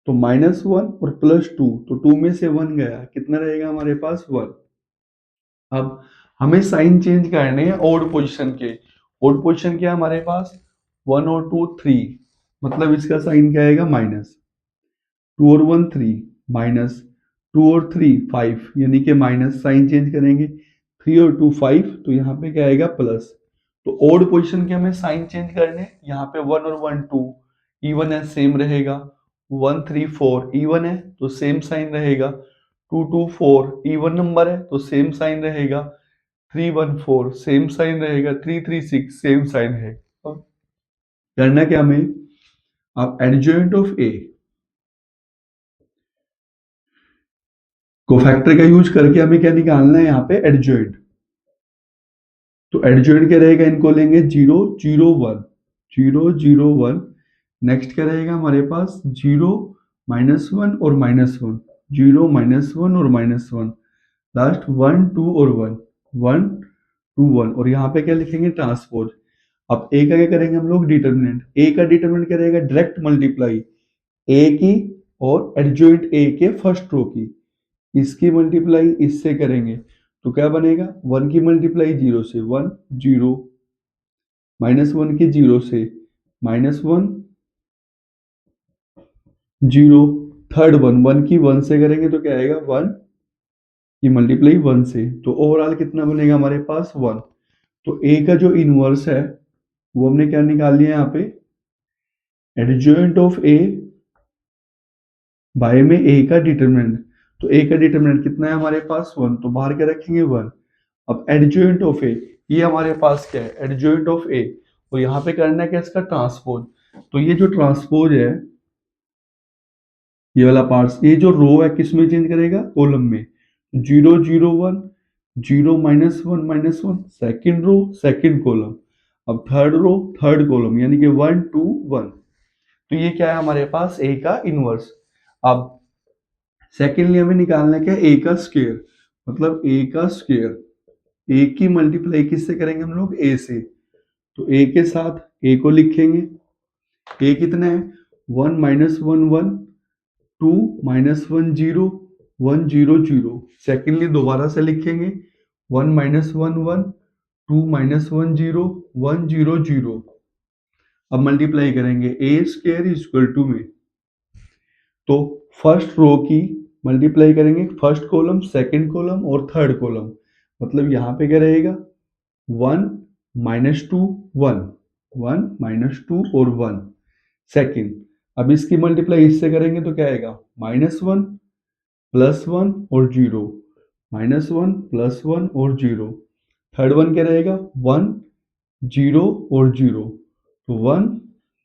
तो माइनस वन और प्लस टू, तो टू में से वन गया, कितना रहेगा हमारे पास वन। अब हमें साइन चेंज करने हैं ओड पोजीशन के, ओड पोजीशन क्या है हमारे पास वन और टू थ्री, मतलब इसका साइन क्या आएगा माइनस, टू और वन थ्री माइनस, टू और थ्री फाइव, यानी कि माइनस, साइन चेंज करेंगे थ्री और टू फाइव, तो यहाँ पे क्या आएगा प्लस। तो ओड पोजीशन के हमें साइन चेंज करने, यहाँ पे वन और वन टू इवन है सेम रहेगा, वन थ्री फोर इवन है तो सेम साइन रहेगा, two two four even number है तो सेम साइन रहेगा, three one four same sign रहेगा, three three six same sign है। अब करना क्या हमें, अब एडजॉइंट ऑफ ए कोफैक्टर का यूज करके हमें क्या निकालना है यहाँ पे एडजॉइंट, तो एडजॉइंट क्या रहेगा, इनको लेंगे zero zero one, zero zero one, next क्या रहेगा हमारे पास जीरो माइनस वन और minus one, zero minus one और minus one, last one two और वन, वन टू वन, और यहाँ पे क्या लिखेंगे ट्रांसपोज। अब ए का क्या करेंगे हम लोग डिटर्मिनेंट, ए का डिटर्मिनेंट क्या रहेगा डायरेक्ट मल्टीप्लाई ए की और एडजॉइंट ए के फर्स्ट रो की, इसकी मल्टीप्लाई इससे करेंगे तो क्या बनेगा, वन की मल्टीप्लाई जीरो से वन जीरो, माइनस वन की जीरो से minus one zero, third one, one की वन से करेंगे तो क्या आएगा वन की मल्टीप्लाई वन से, तो ओवरऑल कितना बनेगा हमारे पास वन। तो ए का जो इनवर्स है वो हमने क्या निकाल लिया यहाँ पे, एडजॉइंट ऑफ ए बाय में ए का डिटरमिनेंट, तो ए का डिटरमिनेंट कितना है हमारे पास वन, तो बाहर क्या रखेंगे वन। अब एडजॉइंट ऑफ ए, ये हमारे पास क्या है एडजॉइंट ऑफ ए, तो यहाँ पे करना है क्या इसका ट्रांसपोज, तो ये जो ट्रांसपोज है ये वाला पार्ट, ये जो रो है किस में चेंज करेगा कॉलम में, zero zero one, zero minus one second row second column, अब थर्ड रो थर्ड कॉलम, यानी कि वन टू वन, तो ये क्या है हमारे पास ए का इनवर्स। अब सेकेंडली हमें निकालना है क्या ए का स्क्वायर, मतलब ए का स्क्वायर, ए की मल्टीप्लाई किससे करेंगे हम लोग ए से, तो ए के साथ ए को लिखेंगे, ए कितना है one minus one one, two minus one zero, one zero zero, secondly दोबारा से लिखेंगे one minus one one, two minus one zero, one zero zero, अब मल्टीप्लाई करेंगे ए स्क्वायर इक्वल टू में, तो फर्स्ट रो की मल्टीप्लाई करेंगे first column second column और थर्ड कॉलम, मतलब यहाँ पे क्या रहेगा one minus two one, one minus two और वन सेकेंड, अब इसकी मल्टीप्लाई इससे करेंगे तो क्या आएगा माइनस वन प्लस वन और zero, minus one plus one और जीरो, थर्ड वन क्या रहेगा वन जीरो और जीरो, तो वन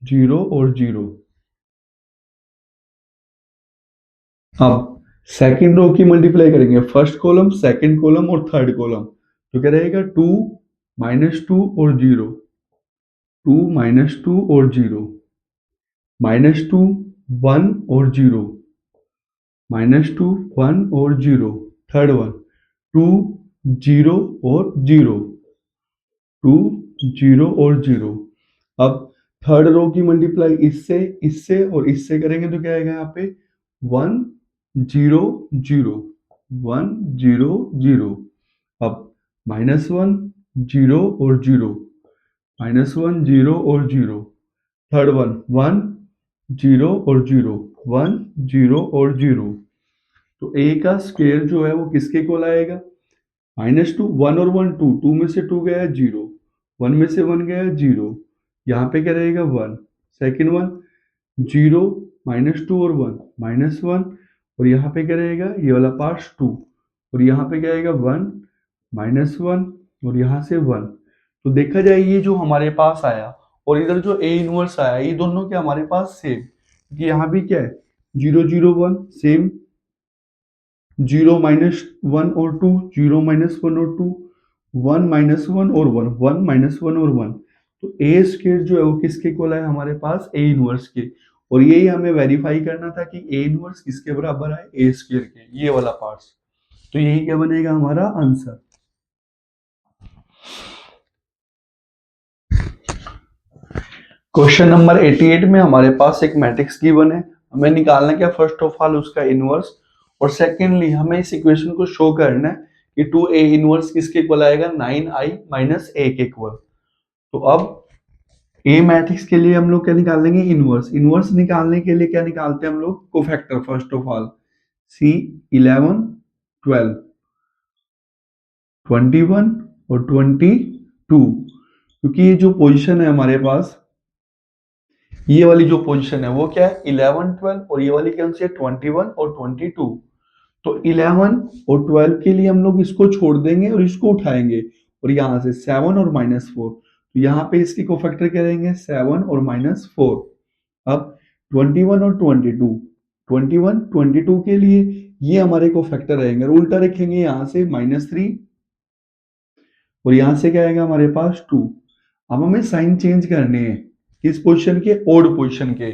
जीरो और जीरो। अब सेकेंड रो की मल्टीप्लाई करेंगे फर्स्ट कॉलम सेकेंड कॉलम और थर्ड कॉलम, तो क्या रहेगा टू माइनस टू और जीरो, टू माइनस टू और जीरो, माइनस टू वन और जीरो, माइनस टू वन और zero, third one two zero और जीरो, टू जीरो और जीरो। अब थर्ड रो की मल्टीप्लाई इससे, इससे और इससे करेंगे तो क्या आएगा यहाँ पे 1 0 0 1 0 0। अब -1 0 और 0, -1 0 और 0। थर्ड वन 1 0 और 0 1 0 और 0। तो a का स्क्वायर जो है वो किसके इक्वल आएगा? -2, 1 और 1 2, 2 में से 2 गया 0, 1 में से 1 गया 0, यहाँ पे क्या रहेगा 1। सेकेंड वन 0 -2 और 1 -1, और यहाँ पे क्या रहेगा ये वाला पार्ट 2, और यहाँ पे क्या आएगा 1 -1 और यहाँ से 1। तो देखा जाए ये जो हमारे पास आया और इधर जो a इनवर्स आया, ये दोनों क्या हमारे पास सेम, क्योंकि यहाँ भी क्या है 0 0 1 सेम, 0 -1 और 2 0 -1 और 2 1 -1 और 1 1 -1 और 1। तो ए स्क्वायर जो है वो किसके इक्वल है हमारे पास ए इनवर्स के, और यही हमें वेरीफाई करना था कि ए इनवर्स किसके बराबर है ए स्क्वायर के, ये वाला पार्ट। तो यही क्या बनेगा हमारा आंसर। क्वेश्चन नंबर 88 में हमारे पास एक मैट्रिक्स गिवन है, हमें निकालना क्या फर्स्ट ऑफ ऑल उसका इनवर्स, और सेकेंडली हमें इस इक्वेशन को शो करना है कि 2a इनवर्स किसके इक्वल आएगा 9i माइनस a के इक्वल। तो अब ए मैट्रिक्स के लिए हम लोग क्या निकाल लेंगे इनवर्स, इनवर्स निकालने के लिए क्या निकालते हैं हम लोग cofactor first of all, c 11 12 21 और 22, क्योंकि ये जो पोजीशन है हमारे पास, ये वाली जो पोजीशन है वो क्या है 11 12, और ये वाली कौन सी है 21 और 22। तो 11 और 12 के लिए हम लोग इसको छोड़ देंगे और इसको उठाएंगे, और यहाँ से 7 और -4, तो यहाँ पे इसकी कोफैक्टर क्या रहेंगे 7 और -4। अब 21 और 22, 21 22 के लिए ये हमारे कोफैक्टर रहेंगे, और उल्टा रखेंगे यहाँ से -3, और यहाँ से क्या आएगा हमारे पास 2। अब हमें साइन चेंज करने हैं किस पोजीशन के ओड पोजीशन के,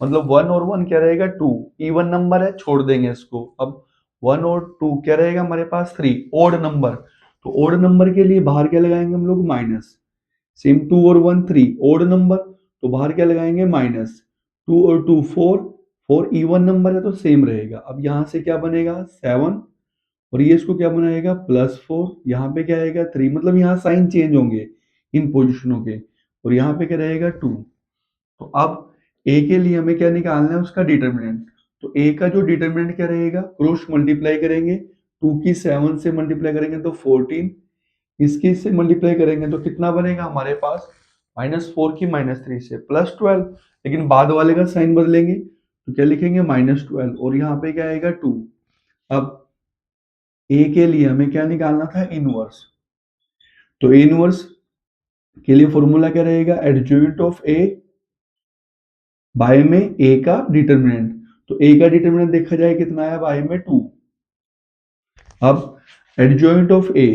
मतलब 1 और 1 क्या रहेगा 2, इवन नंबर है छोड़ देंगे इसको। अब 1 और 2 क्या रहेगा हमारे पास 3, ओड नंबर, तो ओड नंबर के लिए बाहर क्या लगाएंगे हम लोग माइनस। सेम 2 और 1 3 ओड नंबर, तो बाहर क्या लगाएंगे माइनस। 2 और 2 4, 4 इवन नंबर है तो सेम रहेगा। अब यहाँ से क्या बनेगा 7, और ये इसको क्या बनाएगा +4, यहाँ पे क्या आएगा 3, मतलब यहाँ साइन चेंज होंगे इन पोजिशनों के, और यहाँ पे क्या रहेगा 2। तो अब ए के लिए हमें क्या निकालना है उसका डिटर्मिनेंट, तो ए का जो डिटर्मिनेंट क्या रहेगा क्रॉस मल्टीप्लाई करेंगे, 2 की 7 से मल्टीप्लाई करेंगे तो 14, इसकी से मल्टीप्लाई करेंगे तो कितना बनेगा हमारे पास -4 की -3 से +12, लेकिन बाद वाले का साइन बदलेंगे तो क्या लिखेंगे -12, और यहाँ पे क्या आएगा 2। अब ए के लिए हमें क्या निकालना था इनवर्स, तो ए इनवर्स के लिए फॉर्मूला क्या रहेगा एडजॉइंट ऑफ ए बाय में ए का डिटर्मिनेंट, तो ए का डिटर्मिनेंट देखा जाए कितना है बाय में 2। अब एडजॉइंट ऑफ ए,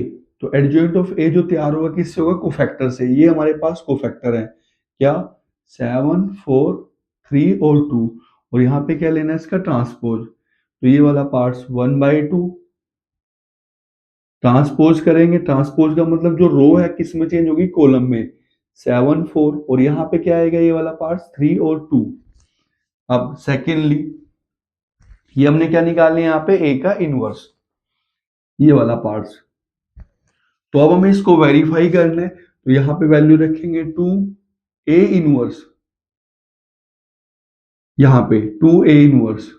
तो एडजॉइंट ऑफ ए जो तैयार होगा किससे होगा कोफैक्टर से, ये हमारे पास कोफैक्टर है क्या 7 4 3 और 2, और यहाँ पे क्या लेना है इसका ट्रांसपोज, तो ये वाला पार्ट्स 1/2 ट्रांसपोज करेंगे, ट्रांसपोज का मतलब जो रो है किस में चेंज होगी कॉलम में, 7 4, और यहाँ पे क्या आएगा ये वाला पार्ट 3 और 2। अब सेकेंडली ये हमने क्या निकालना है यहाँ पे ए का इनवर्स, ये वाला पार्ट्स। तो अब हमें इसको वेरीफाई करना है, तो यहाँ पे वैल्यू रखेंगे 2 ए इनवर्स, यहाँ पे 2 ए इनवर्स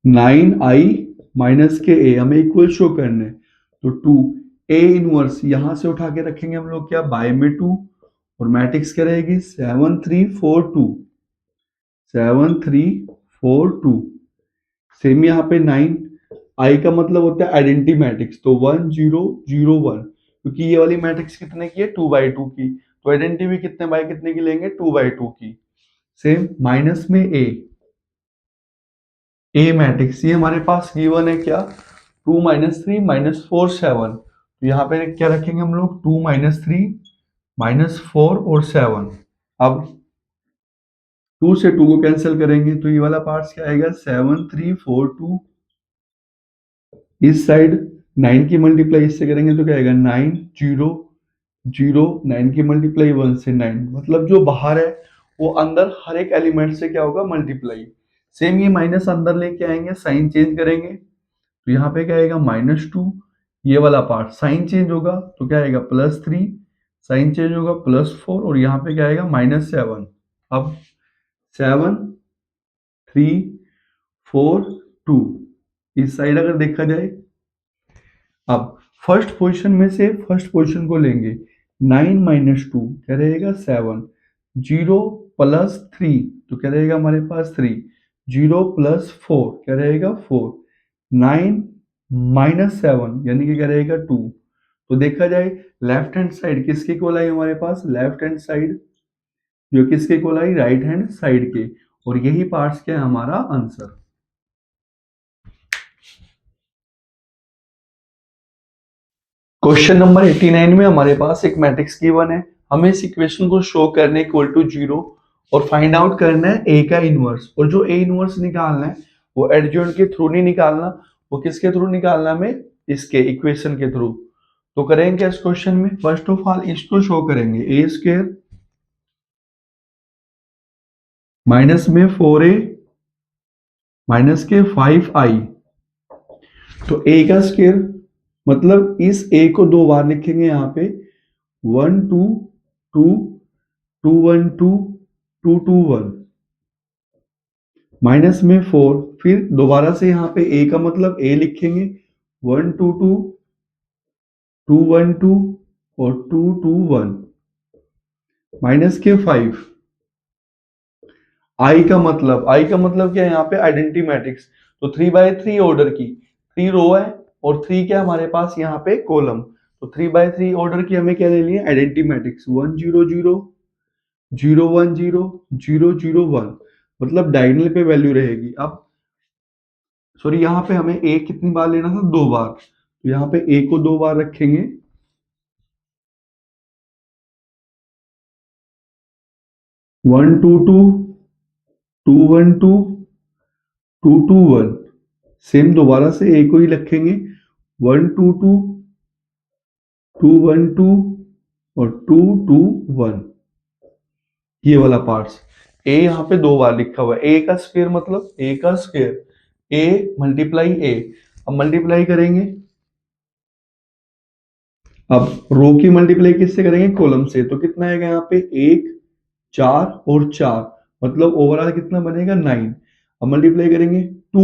9i माइनस के ए हमें इक्वल शो करना है, तो 2 ए इनवर्स यहां से उठा के रखेंगे हम लोग क्या बाय में 2, और मैट्रिक्स क्या रहेगी 7 3 4 2 7 3 4 2। सेम यहाँ पे 9 आई का मतलब होता है आइडेंटिटी मैट्रिक्स, तो 1 0 0 1, क्योंकि ये वाली मैट्रिक्स कितने की है 2/2 की, तो आइडेंटिटी भी कितने बाय कितने की लेंगे 2/2 की। सेम माइनस में ए मैट्रिक्स, ये हमारे पास गिवन है क्या 2 -3 -4 7, तो यहाँ पे क्या रखेंगे हम लोग 2 -3 -4 और 7। अब 2 से 2 को कैंसिल करेंगे तो ये वाला पार्ट क्या आएगा 7 3 4 2, इस साइड 9 की मल्टीप्लाई इससे करेंगे तो क्या आएगा 9 0 0, 9 की मल्टीप्लाई 1 से 9, मतलब जो बाहर है वो अंदर हर एक एलिमेंट से क्या होगा, मल्टीप्लाई। सेम ये माइनस अंदर लेके आएंगे, साइन चेंज करेंगे, तो यहाँ पे क्या आएगा -2, ये वाला पार्ट साइन चेंज होगा तो क्या आएगा +3, साइन चेंज होगा +4, और यहाँ पे क्या आएगा -7। अब 7, 3, 4, 2, इस साइड अगर देखा जाए, अब फर्स्ट पोजीशन में से फर्स्ट पोजीशन को लेंगे, 9 - 2 क्या रहेगा 7, 0 + 3 तो क्या रहेगा हमारे पास 3, 0 + 4 क्या रहेगा 4, 9 - 7 यानी कि क्या रहेगा 2। तो देखा जाए लेफ्ट हैंड साइड किसके इक्वल आई हमारे पास, लेफ्ट हैंड साइड जो किसके इक्वल आई, राइट हैंड साइड के, और यही पार्ट्स क्या है हमारा आंसर। क्वेश्चन नंबर 89 में हमारे पास एक मैट्रिक्स गिवन है, हमें इस इक्वेशन को शो करने इक्वल टू 0 और फाइंड आउट करना है ए का इनवर्स, और जो ए इनवर्स निकालना है वो एडजॉइंट के थ्रू नहीं निकालना, वो किसके थ्रू निकालना है, हमें इसके इक्वेशन के थ्रू। तो करेंगे क्या इस क्वेश्चन में, फर्स्ट ऑफ ऑल इसको शो करेंगे, ए स्क्वायर माइनस में 4a माइनस के 5i, तो ए का स्क्वायर मतलब इस ए को दो बार लिखेंगे यहाँ पे, 1 2 2 2 1 2 2 2 1 माइनस में 4, फिर दोबारा से यहाँ पे ए का मतलब ए लिखेंगे, 1 2 2 2 1 2 और 2 2 1 माइनस के 5, आई का मतलब क्या है यहाँ पे, आइडेंटिटी मैट्रिक्स, तो 3/3 ऑर्डर की 3 रो है और 3 क्या हमारे पास यहाँ पे कॉलम, तो 3/3 ऑर्डर की हमें क्या ले लिए, आइडेंटिटी मैट्रिक्स 1 0 0 0 1 0 0 0 1, मतलब डायगोनल पे वैल्यू रहेगी। अब सॉरी यहाँ पे हमें ए कितनी बार लेना था, दो बार, तो यहाँ पे ए को दो बार रखेंगे, 1 2 2 2 1 2 2 2 1, सेम दोबारा से ए को ही रखेंगे, 1 2 2 2 1 2 और 2 2 1, ये वाला पार्ट्स। ए यहाँ पे दो बार लिखा हुआ है, ए का स्क्वायर मतलब ए का स्क्वायर, ए मल्टीप्लाई ए, अब मल्टीप्लाई करेंगे, अब रो की मल्टीप्लाई किससे करेंगे, कॉलम से, तो कितना आएगा यहाँ पे 1 4 और 4, मतलब ओवरऑल कितना बनेगा 9। अब मल्टीप्लाई करेंगे 2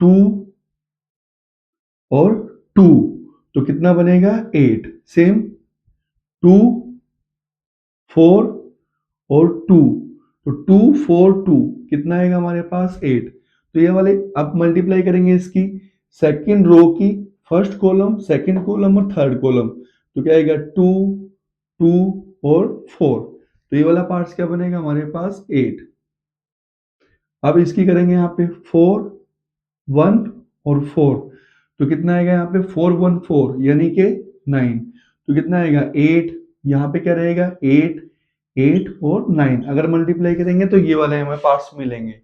2 और 2, तो कितना बनेगा 8, सेम 2 4 और 2, तो 2 4 2 कितना आएगा हमारे पास 8। तो ये वाले अब मल्टीप्लाई करेंगे इसकी सेकंड रो की, फर्स्ट कॉलम सेकंड कॉलम और थर्ड कॉलम, तो क्या आएगा 2 2 और 4, तो ये वाला पार्ट्स क्या बनेगा हमारे पास 8। अब इसकी करेंगे यहाँ पे 4 1 और 4, तो कितना आएगा यहाँ पे 4 1 4 यानी कि 9, तो कितना आएगा 8, यहाँ पे क्या रहेगा 8 8 और 9, अगर मल्टीप्लाई करेंगे तो ये वाले हमें पार्ट्स मिलेंगे।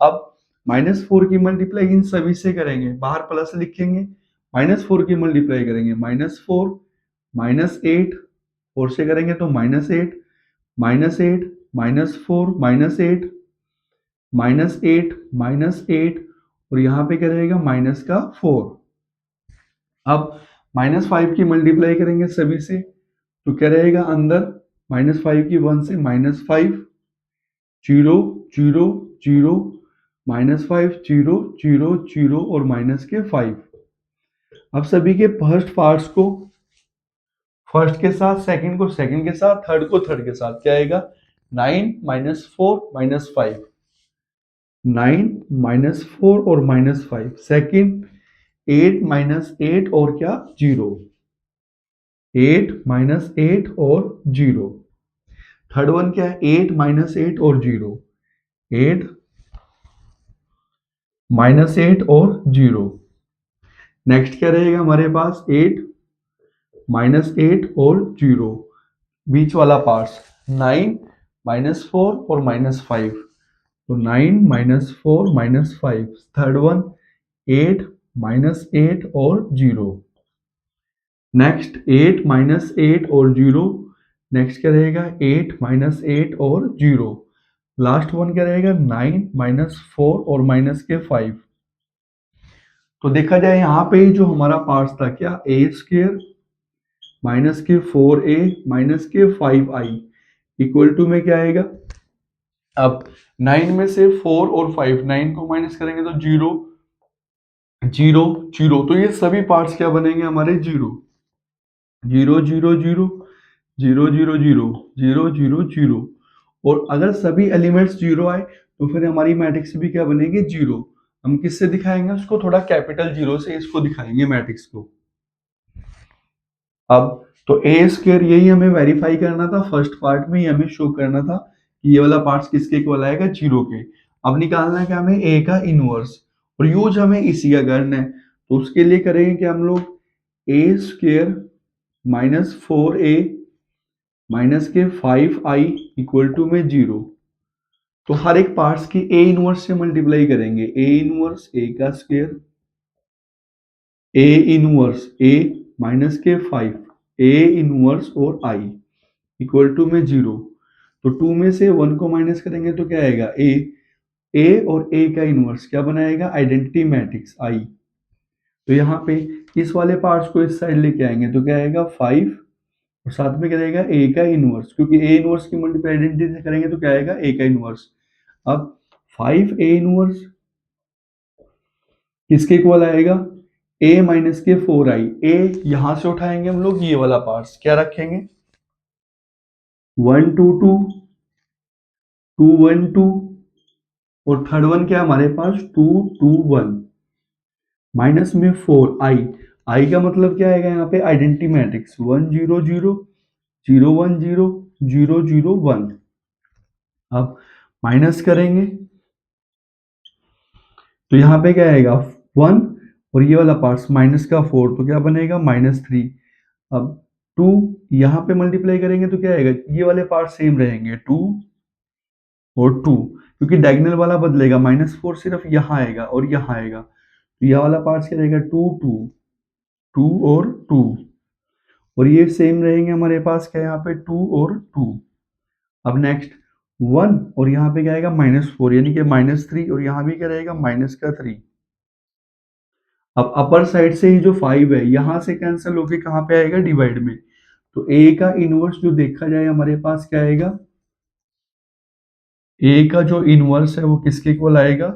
अब -4 की मल्टीप्लाई इन सभी से करेंगे, बाहर प्लस लिखेंगे, -4 की मल्टीप्लाई करेंगे -4 -8, 4 से करेंगे तो -8 -8 -4 -8 -8 -8, और यहाँ पे क्या रहेगा माइनस का 4। अब -5 की मल्टीप्लाई करेंगे सभी से, तो क्या रहेगा अंदर, -5 की 1 से -5 0 0 0 -5 0 0 0 और माइनस के 5। अब सभी के फर्स्ट पार्ट्स को फर्स्ट के साथ, सेकंड को सेकंड के साथ, थर्ड को थर्ड के साथ, क्या आएगा 9 -4 -5, 9 -4 और -5, सेकंड 8 -8 और क्या 0, 8 -8 और 0, थर्ड वन क्या है 8 -8 और 0, 8 -8 और 0, नेक्स्ट क्या रहेगा हमारे पास 8 -8 और 0, बीच वाला पार्ट्स 9 -4 और -5, तो 9 -4 -5, थर्ड वन 8 -8 और 0, नेक्स्ट 8 माइनस 8 और 0, नेक्स्ट क्या रहेगा 8 माइनस 8 और 0, लास्ट वन क्या रहेगा 9 माइनस 4 और माइनस के 5। तो देखा जाए यहाँ पे जो हमारा पार्ट्स था क्या ए स्क्र माइनस के 4a माइनस के 5i इक्वल टू में क्या आएगा। अब 9 में से 4 और 5, 9 को माइनस करेंगे तो 0 0 0, तो ये सभी पार्ट्स क्या बनेंगे हमारे 0 0 0 0 0 0 0 0 0 0। और अगर सभी एलिमेंट्स 0 आए तो फिर हमारी मैट्रिक्स भी क्या बनेगी 0। हम किससे दिखाएंगे उसको, थोड़ा कैपिटल 0 से इसको दिखाएंगे मैट्रिक्स को। अब तो ए स्क्वायर यही हमें वेरीफाई करना था, फर्स्ट पार्ट में ही हमें शो करना था कि ये वाला पार्ट किसके इक्वल आएगा 0 के। अब निकालना है क्या हमें ए का इनवर्स, और यूज हमें इसी का करना है। तो उसके लिए करेंगे कि हम लोग ए स्क्वायर माइनस 4a माइनस के 5i इक्वल टू में 0। तो हर एक पार्ट्स की ए इनवर्स से मल्टीप्लाई करेंगे, ए इनवर्स ए का स्क्वायर, ए इनवर्स ए माइनस के 5, ए इनवर्स और आई इक्वल टू में 0। तो 2 में से 1 को माइनस करेंगे तो क्या आएगा ए और ए का इनवर्स क्या बनाएगा आइडेंटिटी मैट्रिक्स आई। तो यहाँ पे इस वाले पार्ट्स को इस साइड लेके आएंगे तो क्या आएगा 5, और साथ में क्या रहेगा ए का इनवर्स, क्योंकि ए इनवर्स की मल्टीप्लाई आइडेंटिटी से करेंगे तो क्या आएगा ए का इनवर्स। अब 5 ए इनवर्स किसके इक्वल आएगा ए माइनस के 4i। ए यहां से उठाएंगे हम लोग, ये वाला पार्ट्स क्या रखेंगे 1 2 2 2 1 2, और थर्ड वन क्या हमारे पास 2 2 1 माइनस में 4i। आई का मतलब क्या आएगा यहाँ पे आइडेंटिटी मैट्रिक्स 1 0 0 0 1 0 0 0 1। अब माइनस करेंगे तो यहाँ पे क्या आएगा 1, और ये वाला पार्ट्स माइनस का 4 तो क्या बनेगा -3। अब 2 यहाँ पे मल्टीप्लाई करेंगे तो क्या आएगा, ये वाले पार्ट सेम रहेंगे 2 और 2, क्योंकि डायगोनल वाला बदलेगा, -4 सिर्फ यहाँ आएगा और यहाँ आएगा। तो यह वाला पार्ट क्या रहेगा 2 2 2 और 2, और ये सेम रहेंगे हमारे पास क्या यहाँ पे 2 और 2। अब नेक्स्ट 1, और यहाँ पे क्या आएगा -4 यानी कि -3, और यहाँ भी क्या रहेगा माइनस का 3। अब अपर साइड से ही जो 5 है यहाँ से कैंसिल होके कहाँ पे आएगा डिवाइड में। तो ए का इनवर्स जो देखा जाए हमारे पास क्या आएगा, ए का जो इनवर्स है वो किसके इक्वल आएगा,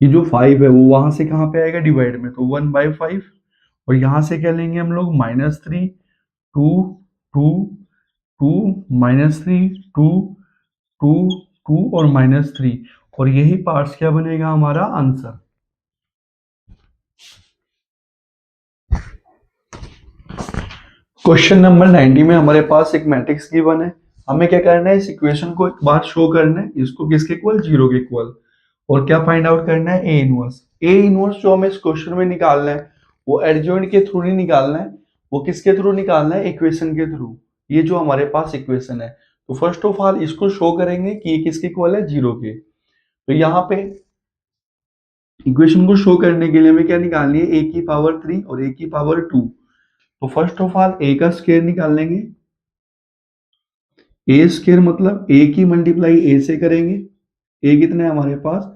ये जो 5 है वो वहां से कहाँ पे आएगा डिवाइड में, तो 1/5, और यहाँ से क्या लेंगे हम लोग -3 2 2 2 -3 2 2 2 और -3, और यही पार्ट्स क्या बनेगा हमारा आंसर। क्वेश्चन नंबर 90 में हमारे पास एक मैट्रिक्स गिवन है, हमें क्या करना है इस इक्वेशन को एक बार शो करना है, इसको किसके इक्वल 0 के इक्वल, और क्या फाइंड आउट करना है ए इनवर्स। ए इनवर्स जो हमें इस क्वेश्चन में निकालना है वो एडजॉइंट के थ्रू नहीं निकालना है, वो किसके थ्रू निकालना है इक्वेशन के थ्रू। ये जो हमारे पास इक्वेशन है, तो फर्स्ट ऑफ ऑल इसको शो करेंगे कि ये किसके इक्वल है 0 के। तो यहाँ पे इक्वेशन को शो करने के लिए हमें क्या निकालनी है ए की पावर 3 और ए की पावर 2। तो फर्स्ट ऑफ ऑल ए का स्क्वायर निकाल लेंगे, ए स्क्वायर मतलब ए की मल्टीप्लाई ए से करेंगे, ए कितना है हमारे पास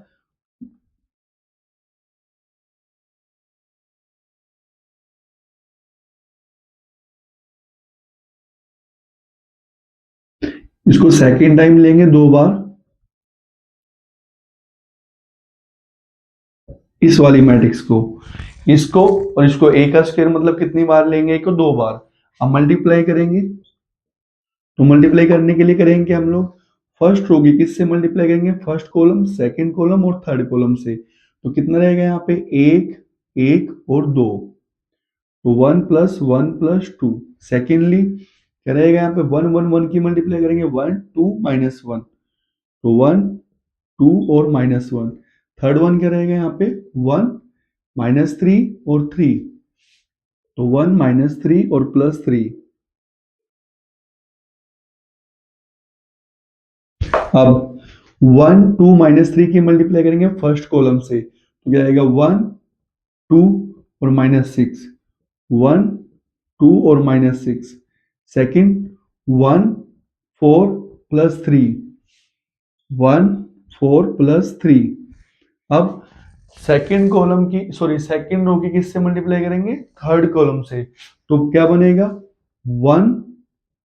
इसको सेकेंड टाइम लेंगे 2 बार, इस वाली मैट्रिक्स को, इसको और इसको ए का स्क्वायर मतलब कितनी बार लेंगे, एक को 2 बार। अब मल्टीप्लाई करेंगे, तो मल्टीप्लाई करने के लिए करेंगे हम लोग फर्स्ट रो की किससे मल्टीप्लाई करेंगे, फर्स्ट कॉलम सेकंड कॉलम और थर्ड कॉलम से। तो कितना रहेगा यहाँ पे 1 1 और 2, तो 1 + 1 + 2। सेकेंडली क्या रहेगा यहाँ पे 1 1 1 की मल्टीप्लाई करेंगे 1 2 -1, तो 1 2 और -1। थर्ड वन क्या रहेगा यहाँ पे 1 -3 और 3, तो 1 -3 और +3। अब 1 2 -3 की मल्टीप्लाई करेंगे फर्स्ट कॉलम से, तो क्या आएगा 1 2 और -6, 1 2 और -6, सेकंड 1 4 प्लस 3, 1 4 प्लस 3। अब सेकंड कॉलम की सेकंड रो की किससे मल्टीप्लाई करेंगे? थर्ड कॉलम से। तो क्या बनेगा? 1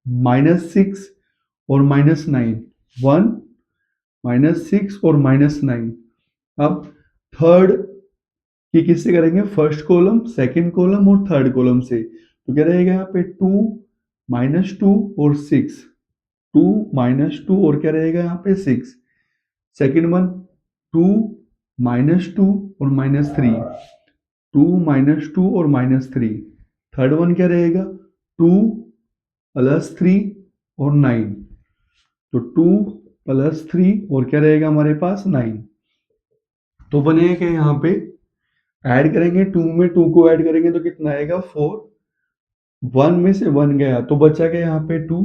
-6 और -9, 1 -6 और -9। अब थर्ड की किससे करेंगे? फर्स्ट कॉलम, सेकंड कॉलम और थर्ड कॉलम से। तो क्या रहेगा यहाँ पे? 2 -2 और 6, 2 -2 और क्या रहेगा यहाँ पे? 6। सेकंड वन 2 -2 और -3, 2 -2 और -3। थर्ड वन क्या रहेगा? 2 प्लस 3 और 9। तो 2 प्लस 3 और क्या रहेगा हमारे पास? 9। तो बनेगा क्या यहाँ पे? ऐड करेंगे 2 में 2 को ऐड करेंगे तो कितना आएगा? 4। 1 में से 1 गया तो बचा क्या यहाँ पे? 2।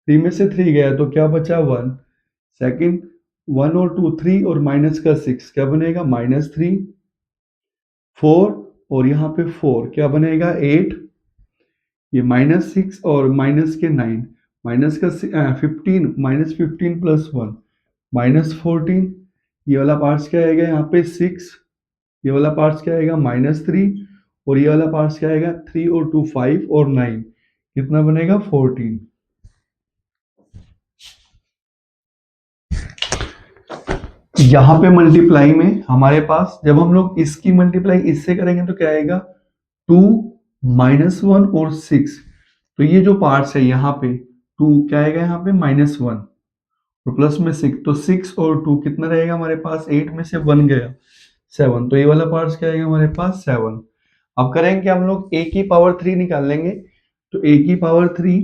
3 में से 3 गया तो क्या बचा? 1। सेकंड 1 और 2 3 और माइनस का 6 क्या बनेगा? -3। 4 और यहाँ पे 4 क्या बनेगा? 8। ये -6 और माइनस के 9, माइनस का 15, -15 प्लस 1 -14। ये वाला पार्ट्स क्या आएगा यहाँ पे? 6। ये वाला पार्ट्स क्या आएगा? -3। और ये वाला पार्ट्स क्या आएगा? 3 और 2 5 और 9 कितना बनेगा? 14। यहाँ पे मल्टीप्लाई में हमारे पास जब हम लोग इसकी मल्टीप्लाई इससे करेंगे तो क्या आएगा? 2 -1 और 6। तो ये जो पार्ट्स है यहाँ पे 2 क्या आएगा यहाँ पे? -1 और प्लस में 6, तो 6 और 2 कितना रहेगा हमारे पास? 8 में से 1 गया 7, तो ये वाला पार्ट्स क्या आएगा हमारे पास? 7। अब करेंगे हम लोग a की पावर 3 निकाल लेंगे। तो a की पावर 3,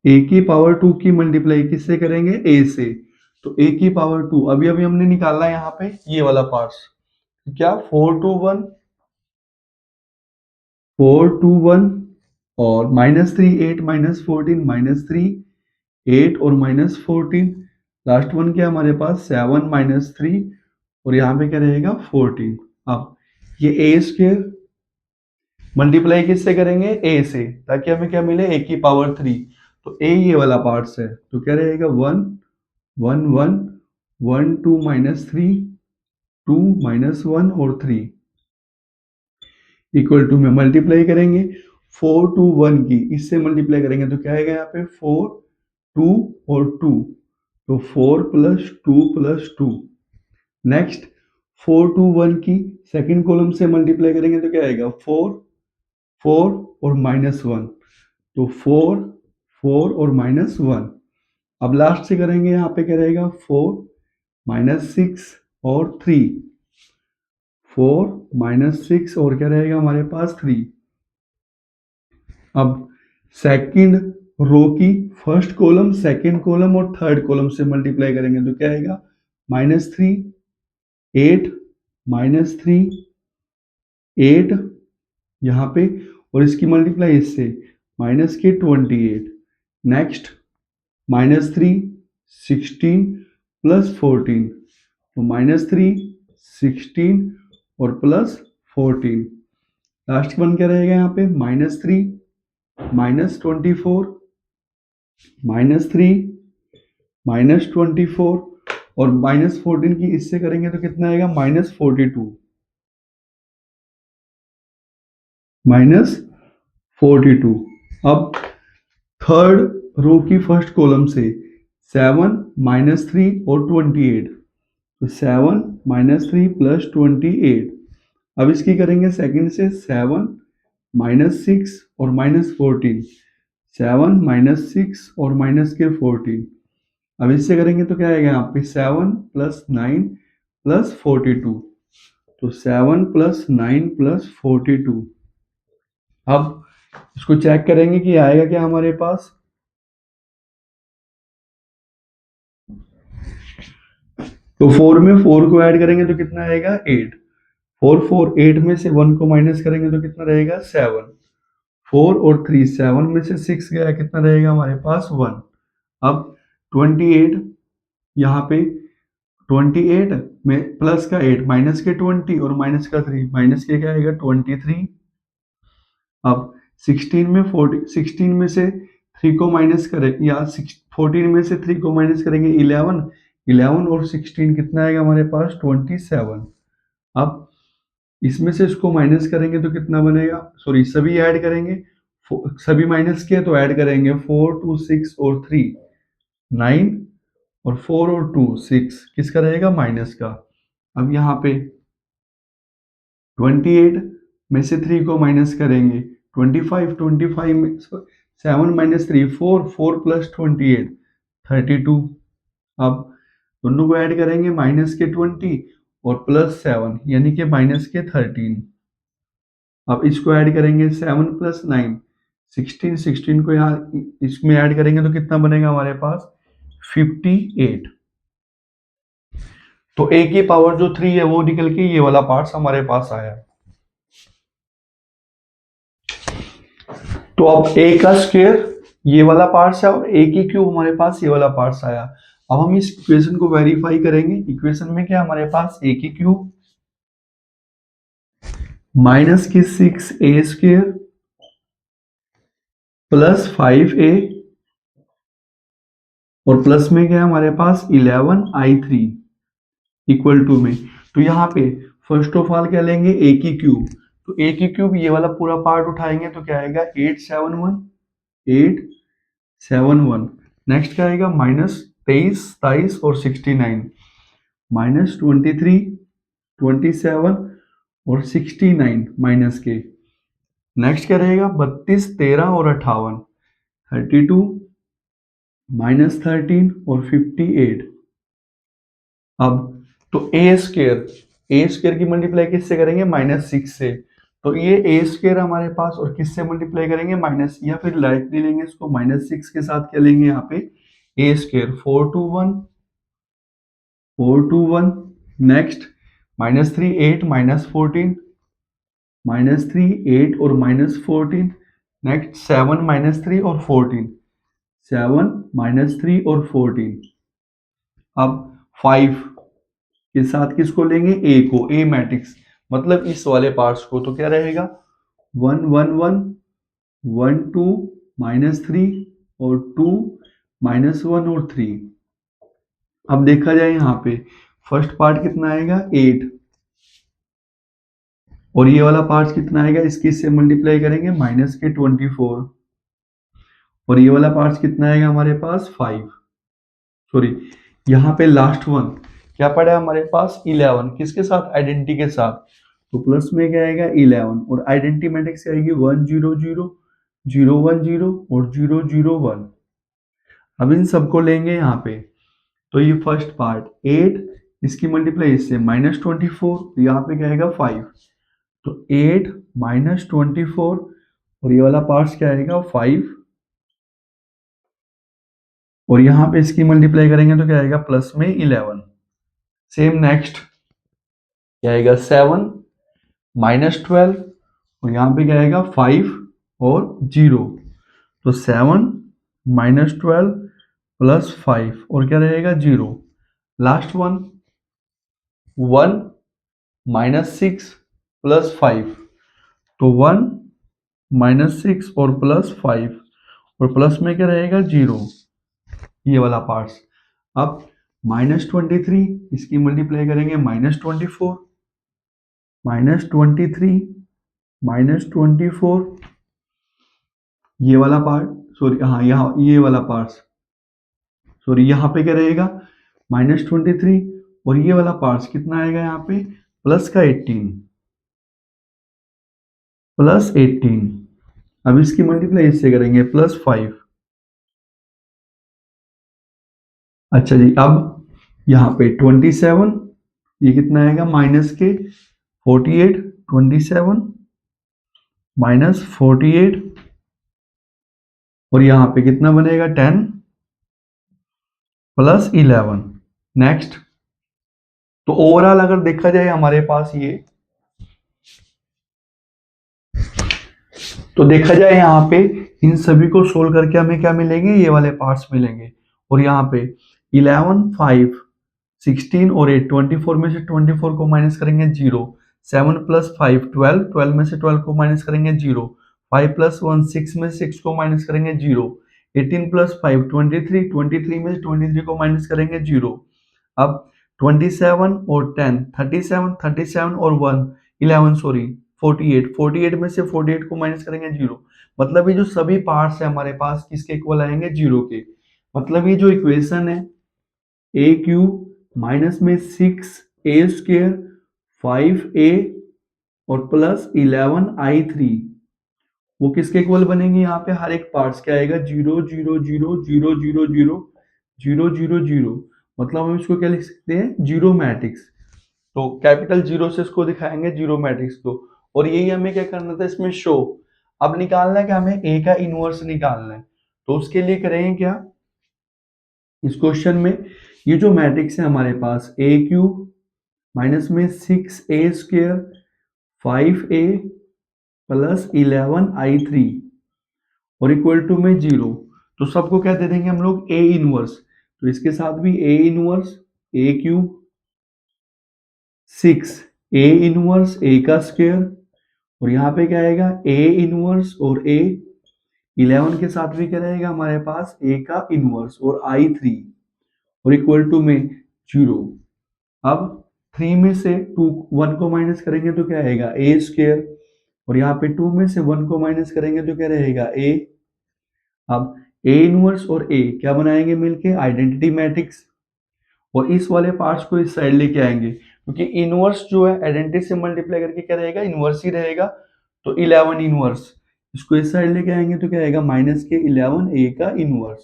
a की पावर 2 की मल्टीप्लाई किससे करेंगे? a से। तो a की पावर 2 अभी अभी हमने निकाला यहाँ पे ये वाला पार्ट्स। क्या? 4 2 1, 4 2 1 और -3 8 -14 -3 8 और -14। लास्ट वन क्या हमारे पास? 7 -3 और यहाँ पे क्या रहेगा? 14। अब ये a स्क्वायर मल्टीप्लाई किससे करेंगे? a से, ताकि हमें क्या मिले? a की पावर 3। तो a ये वाला पार्ट्स है तो क्या रहेगा? 1 1 1 1 2 -3 2 -1 और 3 इक्वल टू में मल्टीप्लाई करेंगे 4 2 1 की इससे मल्टीप्लाई करेंगे तो क्या आएगा यहाँ पे? 4 2 और 2, तो 4 प्लस 2 प्लस 2। नेक्स्ट 4 2 1 की सेकंड कॉलम से मल्टीप्लाई करेंगे तो क्या आएगा? 4 4 और -1, तो 4 4 और -1। अब लास्ट से करेंगे यहाँ पे क्या रहेगा? 4 -6 और 3, 4 -6 और क्या रहेगा हमारे पास? 3। अब सेकंड रो की फर्स्ट कॉलम, सेकंड कॉलम और थर्ड कॉलम से मल्टीप्लाई करेंगे तो क्या आएगा? -3 8 -3 8 यहाँ पे, और इसकी मल्टीप्लाई इससे -28। नेक्स्ट -3 16 प्लस 14, तो -3 16 और प्लस 14। लास्ट वन क्या रहेगा यहाँ पे? -3 -24 -3 -24 और -14 की इससे करेंगे तो कितना आएगा? -42 -42। अब थर्ड रो की फर्स्ट कॉलम से 7 -3 और 28, तो 7 -3 प्लस 28। अब इसकी करेंगे सेकंड से 7 -6 और -14, 7 -6 और माइनस के 14। अब इससे करेंगे तो क्या आएगा यहाँ पे? 7 + 9 + 42, तो 7 + 9 + 42। अब इसको चेक करेंगे कि आएगा क्या हमारे पास। तो 4 में 4 को ऐड करेंगे तो कितना आएगा? 8। 4 4 8 में से 1 को माइनस करेंगे तो कितना रहेगा? 7। 4 और 3 7 में से 6 गया, कितना रहेगा हमारे पास? 1। अब 28 यहाँ पे 28 में प्लस का 8 माइनस के 20 और माइनस का 3 माइनस के क्या आएगा 23। अब 16 में से 3 को माइनस करें या 14 में से 3 को माइनस करेंगे 11 और 16 कितना आएगा हमारे पास 27। अब इसमें से इसको माइनस करेंगे तो कितना बनेगा, सॉरी सभी ऐड करेंगे, सभी माइनस किए तो ऐड करेंगे 4 2 6 और 3 9 और 4 और 2 6 किसका रहेगा माइनस का। अब यहाँ पे 28 में से 3 को माइनस करेंगे 25 में 7 माइनस 3 4 प्लस 28 32। अब दोनों को ऐड करेंगे माइनस के 20 और प्लस 7 यानी कि माइनस के 13। अब इसको ऐड करेंगे 7 प्लस 9 16 को यहाँ इसमें ऐड करेंगे तो कितना बनेगा हमारे पास 58। तो a की पावर जो 3 है वो निकल के ये वाला पार्ट्स हमारे पास आया। तो अब a का स्क्वायर ये वाला पार्ट्स है और a की क्यूब हमारे पास ये वाला पार्ट्स आया। अब हम इस इक्वेशन को वेरीफाई करेंगे। इक्वेशन में क्या हमारे पास a की क्यूब माइनस की 6a स्क्वायर प्लस 5a और प्लस में क्या है हमारे पास 11i3 इक्वल टू में। तो यहाँ पे फर्स्ट ऑफ ऑल क्या लेंगे a की क्यूब, तो a की क्यूब ये वाला पूरा पार्ट उठाएंगे तो क्या आएगा 871। नेक्स्ट क्या आएगा माइनस 23 और 69 माइनस 23 27 और 69 माइनस के। नेक्स्ट क्या रहेगा 32 13 और 58 32 माइनस 13 और 58। अब तो a स्क्वायर की मल्टीप्लाई किससे करेंगे -6 से, तो ये a स्क्वायर हमारे पास और किससे मल्टीप्लाई करेंगे माइनस, या फिर डायरेक्टली लेंगे इसको -6 के साथ क्या लेंगे यहाँ पे a स्क्वायर 421 नेक्स्ट -3 8 -14 -3 8 और -14 नेक्स्ट 7 -3 और 14 7 -3 और 14। अब 5 के साथ किसको लेंगे a को, a मैट्रिक्स मतलब इस वाले पार्ट्स को, तो क्या रहेगा 1 1 1 1 2 -3 और 2 -1 और 3। अब देखा जाए यहाँ पे फर्स्ट पार्ट कितना आएगा 8 और ये वाला पार्ट कितना आएगा, इसकी से मल्टीप्लाई करेंगे माइनस के 24 और ये वाला पार्ट कितना आएगा हमारे पास 5। सॉरी यहाँ पे लास्ट वन क्या पड़ा है हमारे पास 11 किसके साथ आइडेंटिटी के साथ, तो प्लस में क्या आएगा 11 और आइडेंटिटी मैट्रिक्स आएगी 1 0 0 0 1 0 और 0 0 1। अब इन सबको लेंगे यहाँ पे, तो ये फर्स्ट पार्ट 8 इसकी मल्टीप्लाई इससे -24 यहाँ पे क्या आएगा 5, तो 8 -24 और ये वाला पार्ट क्या आएगा 5 और यहाँ पे इसकी मल्टीप्लाई करेंगे तो क्या आएगा प्लस में 11। सेम नेक्स्ट क्या आएगा 7 -12 और यहाँ पे क्या आएगा 5 और 0, तो 7 -12 प्लस 5 और क्या रहेगा 0। लास्ट वन 1 -6 प्लस 5, तो 1 -6 और प्लस 5 और प्लस में क्या रहेगा 0 ये वाला पार्ट्स। अब -23 इसकी मल्टीप्लाई करेंगे -24 -24 ये वाला पार्ट, सॉरी हाँ यहाँ ये वाला पार्ट, सॉरी यहाँ पे क्या रहेगा -23 और ये वाला पार्ट्स कितना आएगा यहाँ पे प्लस का 18। अब इसकी मल्टीप्लाई इससे करेंगे +5। अच्छा जी, अब यहाँ पे 27 ये कितना आएगा माइनस के 48 27 -48 और यहाँ पे कितना बनेगा 10 + 11। नेक्स्ट, तो ओवरऑल अगर देखा जाए हमारे पास ये, तो देखा जाए यहाँ पे इन सभी को सोल्व करके हमें क्या मिलेंगे ये वाले पार्ट्स मिलेंगे और यहाँ पे 11 5 16 और 8, 24 में से 24 को माइनस करेंगे 0, 7 प्लस 5 12, 12 में से 12 को माइनस करेंगे 0, 5 प्लस 1 6 में से 6 को माइनस करेंगे 0, 18 प्लस 5 23, 23 में से 23 को माइनस करेंगे 0। अब 27 और 10 37, 37 और 1 11 सॉरी 48, 48 में से 48 को माइनस करेंगे 0। मतलब ये जो सभी पार्ट्स है हमारे पास किसके इक्वल आएंगे 0 के। मतलब ये जो इक्वेशन है ए क्यूब माइनस में 6a² 5a और प्लस 11i3 वो किसके इक्वल बनेंगे। यहाँ पे हर एक पार्ट्स क्या आएगा 0 0 0 0 0 0 0 0 0। मतलब हम इसको क्या लिख सकते हैं जीरो मैट्रिक्स। तो कैपिटल जीरो से इसको दिखाएंगे जीरो मैट्रिक्स को। और यही हमें क्या करना था इसमें शो। अब निकालना है कि हमें ए का इनवर्स निकालना है। तो उसके लिए करेंगे क्या इस क्वेश्चन में ये जो मैट्रिक्स है हमारे पास ए क्यूब माइनस में 6a² 5a प्लस 11i3 और इक्वल टू में 0। तो सबको क्या दे देंगे हम लोग ए इनवर्स। तो इसके साथ भी a inverse a cube 6 a inverse a का स्क्वायर और यहाँ पे क्या आएगा ए इनवर्स और ए 11 के साथ भी क्या रहेगा हमारे पास ए का इनवर्स और i3 और इक्वल टू में 0। अब 3 में से 1 को माइनस करेंगे तो क्या आएगा ए स्क्वायर और यहाँ पे 2 में से 1 को माइनस करेंगे तो क्या रहेगा ए। अब ए इनवर्स और ए क्या बनाएंगे मिलके आइडेंटिटी मैट्रिक्स और इस वाले पार्ट्स को इस साइड लेके आएंगे क्योंकि इनवर्स जो है आइडेंटिटी से मल्टीप्लाई करके क्या रहेगा इनवर्स ही रहेगा। तो 11 इनवर्स इसको इस साइड लेके आएंगे तो क्या आएगा माइनस के 11 ए का इनवर्स।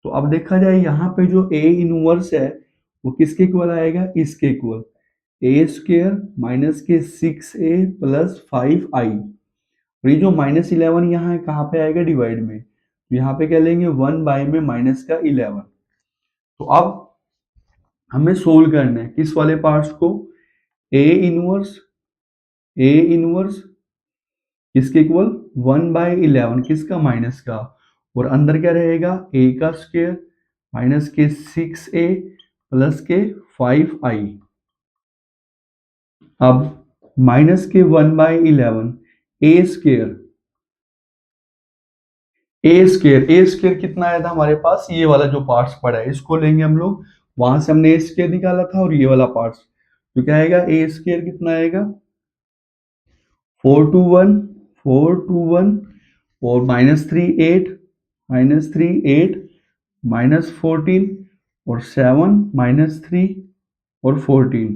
तो अब देखा जाए यहाँ पे जो ए इनवर्स है वो किसके इक्वल आएगा इसके इक्वल ए स्क्वायर माइनस के 6a प्लस 5i। और ये जो -11 यहाँ है कहाँ पे आएगा डिवाइड में। तो यहाँ पे क्या लेंगे 1 बाय में माइनस का 11। तो अब हमें सोल्व करना है किस वाले पार्ट्स को ए इनवर्स किसके इक्वल 1/11 किसका माइनस का और अंदर क्या रहेगा ए का स्क्वायर माइनस के 6a प्लस के 5i। अब माइनस के 1/11 ए स्क्वायर कितना आया था हमारे पास ये वाला जो पार्ट्स पड़ा है इसको लेंगे हम लोग। वहां से हमने ए स्क्वायर निकाला था और ये वाला पार्ट्स तो क्या आएगा ए स्क्वायर कितना आएगा 4 और -3 8 -14 और 7 -3 और 14।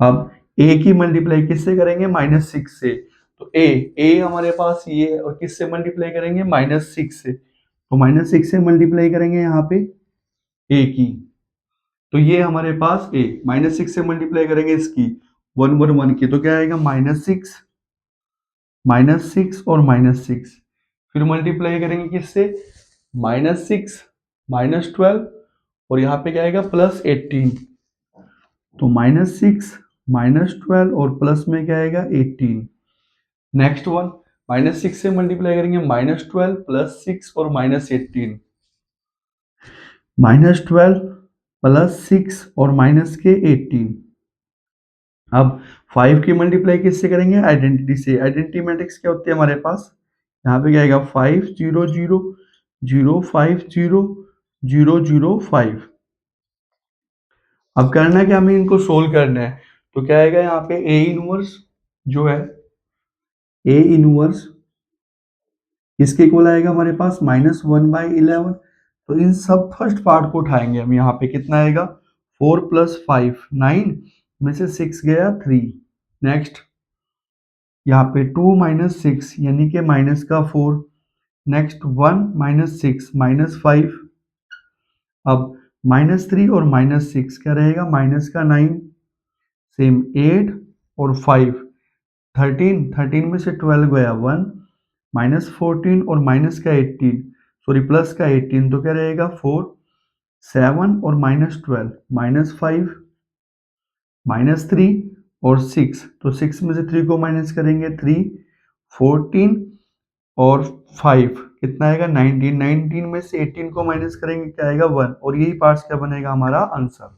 अब ए की मल्टीप्लाई किससे करेंगे -6 से। तो ए हमारे पास ये है और किससे मल्टीप्लाई करेंगे -6 से। तो -6 से मल्टीप्लाई करेंगे यहाँ पे ए की। तो ये हमारे पास ए -6 से मल्टीप्लाई करेंगे इसकी 1 की तो क्या आएगा -6 और -6 फिर मल्टीप्लाई करेंगे किससे -6 -12 और यहाँ पे क्या आएगा +18। तो -6 -12 और प्लस में क्या आएगा 18। नेक्स्ट वन -6 से मल्टीप्लाई करेंगे -12 +6 और -18 -12 +6 और माइनस के 18। अब 5 की मल्टीप्लाई किससे करेंगे आइडेंटिटी से। आइडेंटिटी मैट्रिक्स क्या होती है हमारे पास यहाँ पे क्या आएगा 5 0 0 0 5 0 0 0 5। अब करना है कि हमें इनको सोल्व करना है। तो क्या आएगा यहाँ पे ए इनवर्स जो है ए इनवर्स इसके इक्वल आएगा हमारे पास -1/11। तो इन सब फर्स्ट पार्ट को उठाएंगे हम यहाँ पे कितना आएगा 4 + 5 9 में से 6 गया 3। नेक्स्ट यहाँ पे 2 - 6 यानी कि माइनस का 4। नेक्स्ट 1 - 6 -5। अब -3 और -6 क्या रहेगा माइनस का 9। सेम 8 और 5 13 में से 12 गया 1 -14 और माइनस का 18 सॉरी प्लस का 18 तो क्या रहेगा 4 7 और -12 -5 -3 और 6 तो 6 में से 3 को माइनस करेंगे 3 14 और 5 कितना आएगा 19 19 में से 18 को माइनस करेंगे क्या आएगा 1 और यही पार्ट्स क्या बनेगा हमारा आंसर।